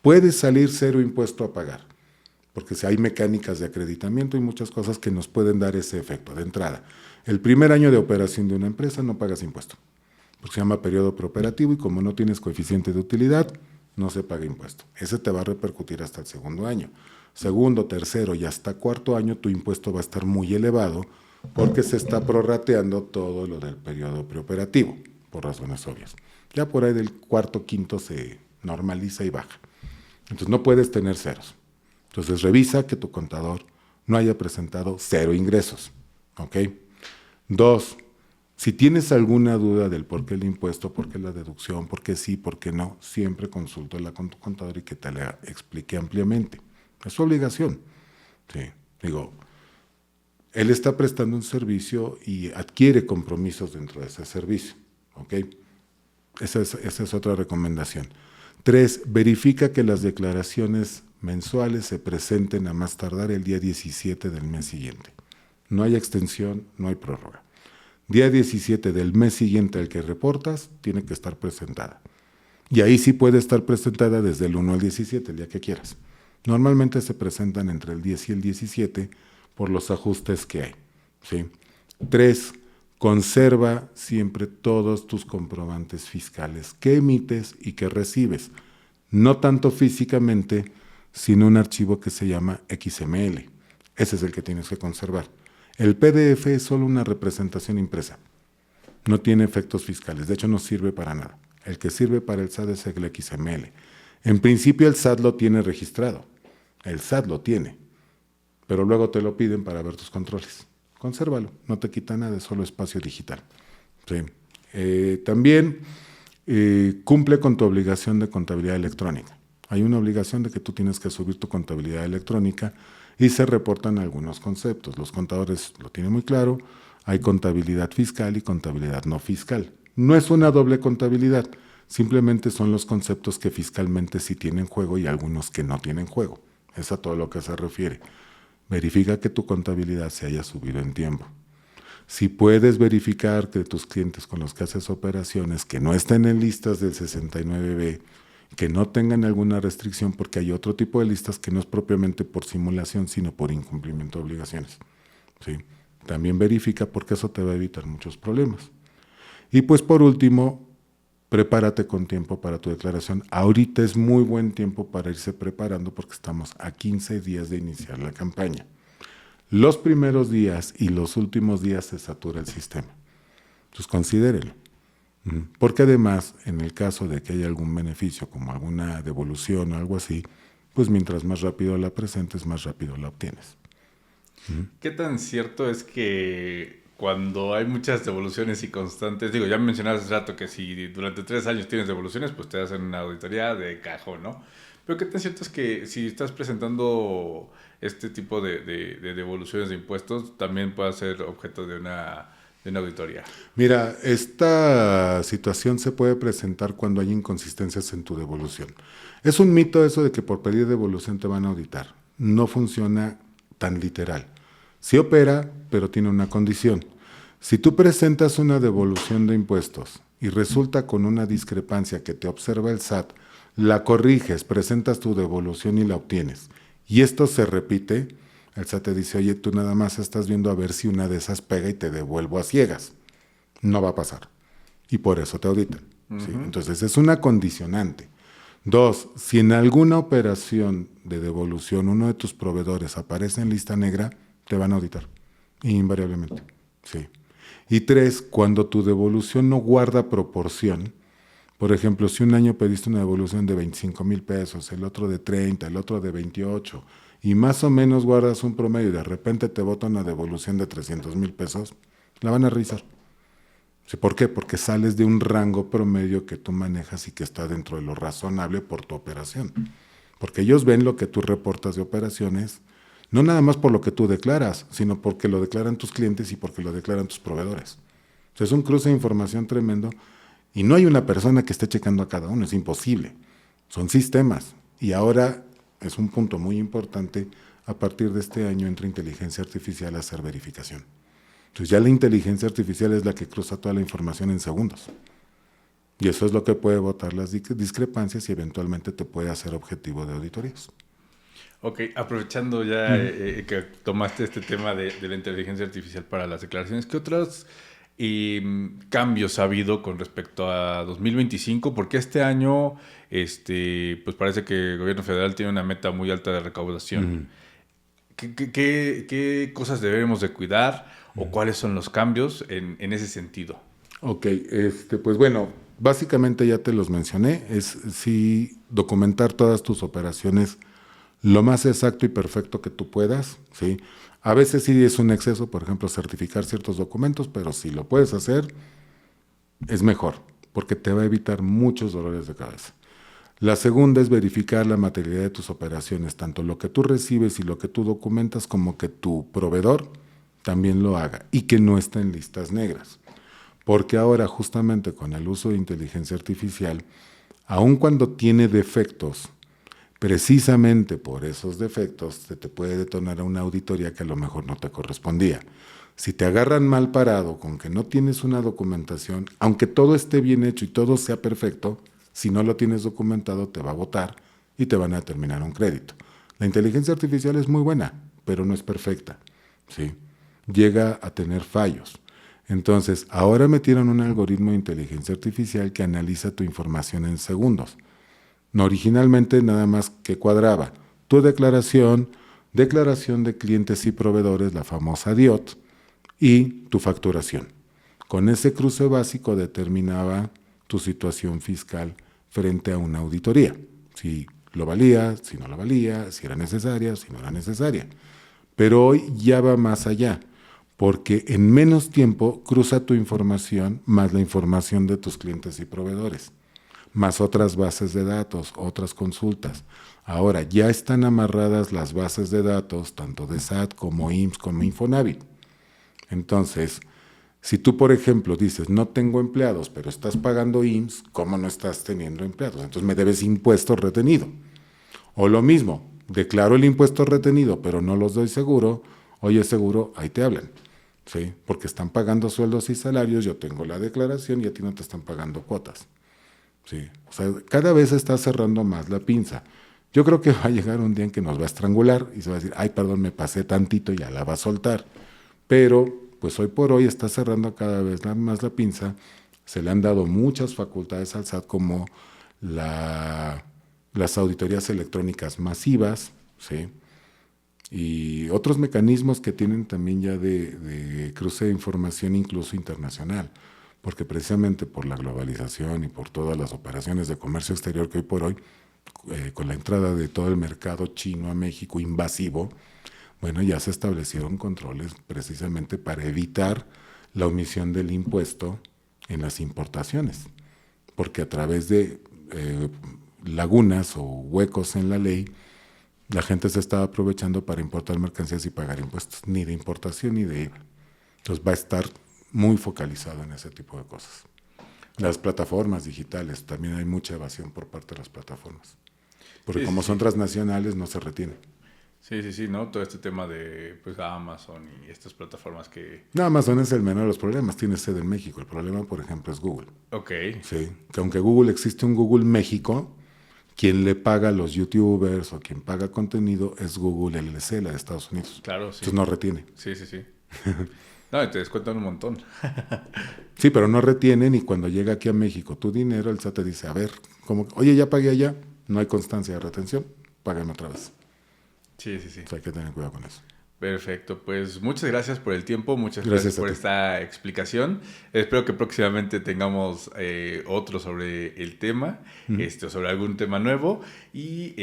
[SPEAKER 2] Puede salir 0 impuesto a pagar, porque si hay mecánicas de acreditamiento y muchas cosas que nos pueden dar ese efecto. De entrada, el primer año de operación de una empresa no pagas impuesto, porque se llama periodo preoperativo y como no tienes coeficiente de utilidad, no se paga impuesto. Ese te va a repercutir hasta el segundo año. Segundo, tercero y hasta cuarto año tu impuesto va a estar muy elevado porque se está prorrateando todo lo del periodo preoperativo, por razones obvias. Ya por ahí del cuarto, quinto se normaliza y baja. Entonces no puedes tener ceros. Entonces revisa que tu contador no haya presentado 0 ingresos. ¿Ok? 2, si tienes alguna duda del por qué el impuesto, por qué la deducción, por qué sí, por qué no, siempre consúltala con tu contador y que te la explique ampliamente. Es su obligación. Sí, digo, él está prestando un servicio y adquiere compromisos dentro de ese servicio. ¿Ok? Esa es otra recomendación. 3, verifica que las declaraciones mensuales se presenten a más tardar el día 17 del mes siguiente. No hay extensión, no hay prórroga. Día 17 del mes siguiente al que reportas, tiene que estar presentada. Y ahí sí puede estar presentada desde el 1 al 17, el día que quieras. Normalmente se presentan entre el 10 y el 17 por los ajustes que hay. ¿Sí? 3, conserva siempre todos tus comprobantes fiscales que emites y que recibes. No tanto físicamente, sino un archivo que se llama XML. Ese es el que tienes que conservar. El PDF es solo una representación impresa. No tiene efectos fiscales. De hecho, no sirve para nada. El que sirve para el SAT es el XML. En principio, el SAT lo tiene registrado. El SAT lo tiene. Pero luego te lo piden para ver tus controles. Consérvalo. No te quita nada, es solo espacio digital. Sí. También cumple con tu obligación de contabilidad electrónica. Hay una obligación de que tú tienes que subir tu contabilidad electrónica y se reportan algunos conceptos. Los contadores lo tienen muy claro. Hay contabilidad fiscal y contabilidad no fiscal. No es una doble contabilidad, simplemente son los conceptos que fiscalmente sí tienen juego y algunos que no tienen juego. Es a todo lo que se refiere. Verifica que tu contabilidad se haya subido en tiempo. Si puedes verificar que tus clientes con los que haces operaciones que no estén en listas del 69B, que no tengan alguna restricción, porque hay otro tipo de listas que no es propiamente por simulación, sino por incumplimiento de obligaciones. ¿Sí? También verifica porque eso te va a evitar muchos problemas. Y pues por último, prepárate con tiempo para tu declaración. Ahorita es muy buen tiempo para irse preparando porque estamos a 15 días de iniciar la campaña. Los primeros días y los últimos días se satura el sistema. Entonces considérelo. Porque además, en el caso de que haya algún beneficio, como alguna devolución o algo así, pues mientras más rápido la presentes, más rápido la obtienes.
[SPEAKER 1] ¿Qué tan cierto es que cuando hay muchas devoluciones y constantes, digo, ya mencionabas hace rato que si durante 3 años tienes devoluciones, pues te hacen una auditoría de cajón, ¿no? Pero ¿qué tan cierto es que si estás presentando este tipo de devoluciones de impuestos, también puede ser objeto de una auditoría?
[SPEAKER 2] Mira, esta situación se puede presentar cuando hay inconsistencias en tu devolución. Es un mito eso de que por pedir devolución te van a auditar. No funciona tan literal. Sí opera, pero tiene una condición. Si tú presentas una devolución de impuestos y resulta con una discrepancia que te observa el SAT, la corriges, presentas tu devolución y la obtienes, y esto se repite, el SAT te dice, oye, tú nada más estás viendo a ver si una de esas pega y te devuelvo a ciegas. No va a pasar. Y por eso te auditan. ¿Sí? Entonces es una condicionante. 2, si en alguna operación de devolución uno de tus proveedores aparece en lista negra, te van a auditar, invariablemente. Sí. Y 3, cuando tu devolución no guarda proporción, por ejemplo, si un año pediste una devolución de 25,000 pesos, el otro de 30, el otro de 28, y más o menos guardas un promedio y de repente te botan una devolución de 300,000 pesos, la van a revisar. ¿Por qué? Porque sales de un rango promedio que tú manejas y que está dentro de lo razonable por tu operación. Porque ellos ven lo que tú reportas de operaciones, no nada más por lo que tú declaras, sino porque lo declaran tus clientes y porque lo declaran tus proveedores. O sea, es un cruce de información tremendo y no hay una persona que esté checando a cada uno, es imposible. Son sistemas. Y ahora es un punto muy importante, a partir de este año entra inteligencia artificial a hacer verificación. Entonces ya la inteligencia artificial es la que cruza toda la información en segundos. Y eso es lo que puede botar las discrepancias y eventualmente te puede hacer objetivo de auditorías.
[SPEAKER 1] Ok, aprovechando ya que tomaste este tema de la inteligencia artificial para las declaraciones, ¿qué otros cambios ha habido con respecto a 2025? Porque este año pues parece que el gobierno federal tiene una meta muy alta de recaudación. ¿Qué cosas debemos de cuidar o cuáles son los cambios en ese sentido?
[SPEAKER 2] Ok, pues bueno, básicamente ya te los mencioné, es sí documentar todas tus operaciones lo más exacto y perfecto que tú puedas, ¿sí? A veces sí es un exceso, por ejemplo, certificar ciertos documentos, pero si lo puedes hacer, es mejor, porque te va a evitar muchos dolores de cabeza. La segunda es verificar la materialidad de tus operaciones, tanto lo que tú recibes y lo que tú documentas, como que tu proveedor también lo haga y que no esté en listas negras. Porque ahora, justamente con el uso de inteligencia artificial, aun cuando tiene defectos, precisamente por esos defectos se te puede detonar una auditoría que a lo mejor no te correspondía. Si te agarran mal parado con que no tienes una documentación, aunque todo esté bien hecho y todo sea perfecto, si no lo tienes documentado te va a botar y te van a determinar un crédito. La inteligencia artificial es muy buena, pero no es perfecta, ¿sí? Llega a tener fallos. Entonces, ahora metieron un algoritmo de inteligencia artificial que analiza tu información en segundos. No, originalmente nada más que cuadraba tu declaración, declaración de clientes y proveedores, la famosa DIOT, y tu facturación. Con ese cruce básico determinaba tu situación fiscal frente a una auditoría. Si lo valía, si no lo valía, si era necesaria, si no era necesaria. Pero hoy ya va más allá, porque en menos tiempo cruza tu información más la información de tus clientes y proveedores, más otras bases de datos, otras consultas. Ahora, ya están amarradas las bases de datos, tanto de SAT como IMSS como Infonavit. Entonces, si tú, por ejemplo, dices, no tengo empleados, pero estás pagando IMSS, ¿cómo no estás teniendo empleados? Entonces me debes impuesto retenido. O lo mismo, declaro el impuesto retenido, pero no los doy seguro. Oye, seguro, ahí te hablan. ¿Sí? Porque están pagando sueldos y salarios, yo tengo la declaración y a ti no te están pagando cuotas. ¿Sí? O sea, cada vez se está cerrando más la pinza. Yo creo que va a llegar un día en que nos va a estrangular y se va a decir, ay, perdón, me pasé tantito y ya la va a soltar. Pero, pues hoy por hoy está cerrando cada vez más la pinza. Se le han dado muchas facultades al SAT como las auditorías electrónicas masivas, ¿sí? Y otros mecanismos que tienen también ya de cruce de información incluso internacional, porque precisamente por la globalización y por todas las operaciones de comercio exterior que hoy por hoy, con la entrada de todo el mercado chino a México invasivo, bueno, ya se establecieron controles precisamente para evitar la omisión del impuesto en las importaciones, porque a través de lagunas o huecos en la ley, la gente se estaba aprovechando para importar mercancías y pagar impuestos, ni de importación ni de IVA. Entonces va a estar muy focalizado en ese tipo de cosas. Las plataformas digitales, también hay mucha evasión por parte de las plataformas, porque
[SPEAKER 1] Sí,
[SPEAKER 2] como
[SPEAKER 1] sí,
[SPEAKER 2] son
[SPEAKER 1] sí.
[SPEAKER 2] transnacionales no se retiene.
[SPEAKER 1] Sí, ¿no? Todo este tema de pues Amazon y estas plataformas que...
[SPEAKER 2] No, Amazon es el menor de los problemas, tiene sede en México. El problema, por ejemplo, es Google.
[SPEAKER 1] Ok,
[SPEAKER 2] Sí, que aunque Google existe un Google México, quien le paga a los youtubers o quien paga contenido es Google LLC, la de Estados Unidos.
[SPEAKER 1] claro, sí.
[SPEAKER 2] Entonces no retiene.
[SPEAKER 1] Sí. No, y te descuentan un montón.
[SPEAKER 2] Sí, pero no retienen y cuando llega aquí a México tu dinero, el SAT te dice, a ver, como, oye, ya pagué allá, no hay constancia de retención, págame otra vez.
[SPEAKER 1] Sí.
[SPEAKER 2] O sea, hay que tener cuidado con eso.
[SPEAKER 1] Perfecto, pues muchas gracias por el tiempo, muchas gracias
[SPEAKER 2] Gracias a
[SPEAKER 1] por
[SPEAKER 2] ti.
[SPEAKER 1] esta explicación. Espero que próximamente tengamos otro sobre el tema, o sobre algún tema nuevo. Y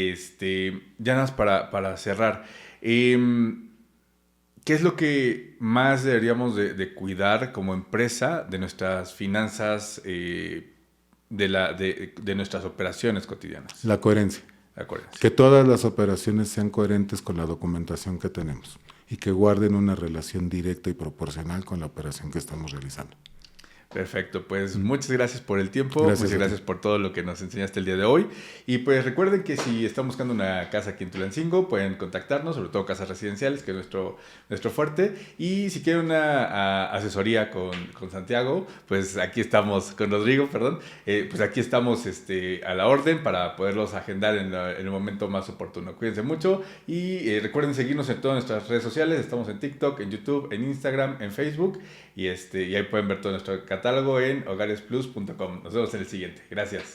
[SPEAKER 1] ya nada más para cerrar. ¿Qué es lo que más deberíamos de cuidar como empresa de nuestras finanzas, de nuestras operaciones cotidianas?
[SPEAKER 2] La coherencia.
[SPEAKER 1] Acuérdense.
[SPEAKER 2] Que todas las operaciones sean coherentes con la documentación que tenemos y que guarden una relación directa y proporcional con la operación que estamos realizando.
[SPEAKER 1] Perfecto, pues muchas gracias por el tiempo,
[SPEAKER 2] Gracias
[SPEAKER 1] muchas
[SPEAKER 2] a ti.
[SPEAKER 1] gracias por todo lo que nos enseñaste el día de hoy. Y pues recuerden que si están buscando una casa aquí en Tulancingo, pueden contactarnos, sobre todo casas residenciales, que es nuestro fuerte. Y si quieren una asesoría con Santiago, pues aquí estamos, con Rodrigo, perdón, pues aquí estamos a la orden para poderlos agendar en el momento más oportuno. Cuídense mucho y recuerden seguirnos en todas nuestras redes sociales, estamos en TikTok, en YouTube, en Instagram, en Facebook y ahí pueden ver todo nuestro catálogo en hogaresplus.com. Nos vemos en el siguiente. Gracias.